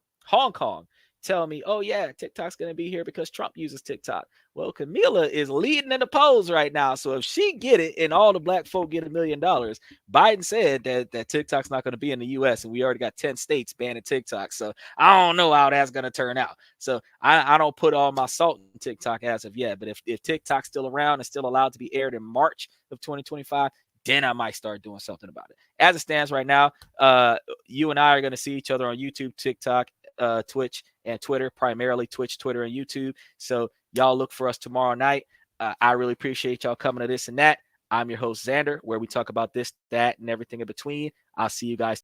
Kong tell me, oh yeah, TikTok's going to be here because Trump uses TikTok. Well, Camila is leading in the polls right now. So if she get it and all the black folk get $1 million, Biden said that TikTok's not going to be in the U.S. and we already got 10 states banning TikTok. So I don't know how that's going to turn out. So I don't put all my salt in TikTok as of yet. But if TikTok's still around and still allowed to be aired in March of 2025, then I might start doing something about it. As it stands right now, you and I are going to see each other on YouTube, TikTok, Twitch, and Twitter, primarily Twitch, Twitter, and YouTube. So y'all look for us tomorrow night. I really appreciate y'all coming to This and That. I'm your host, Xander, where we talk about this, that, and everything in between. I'll see you guys.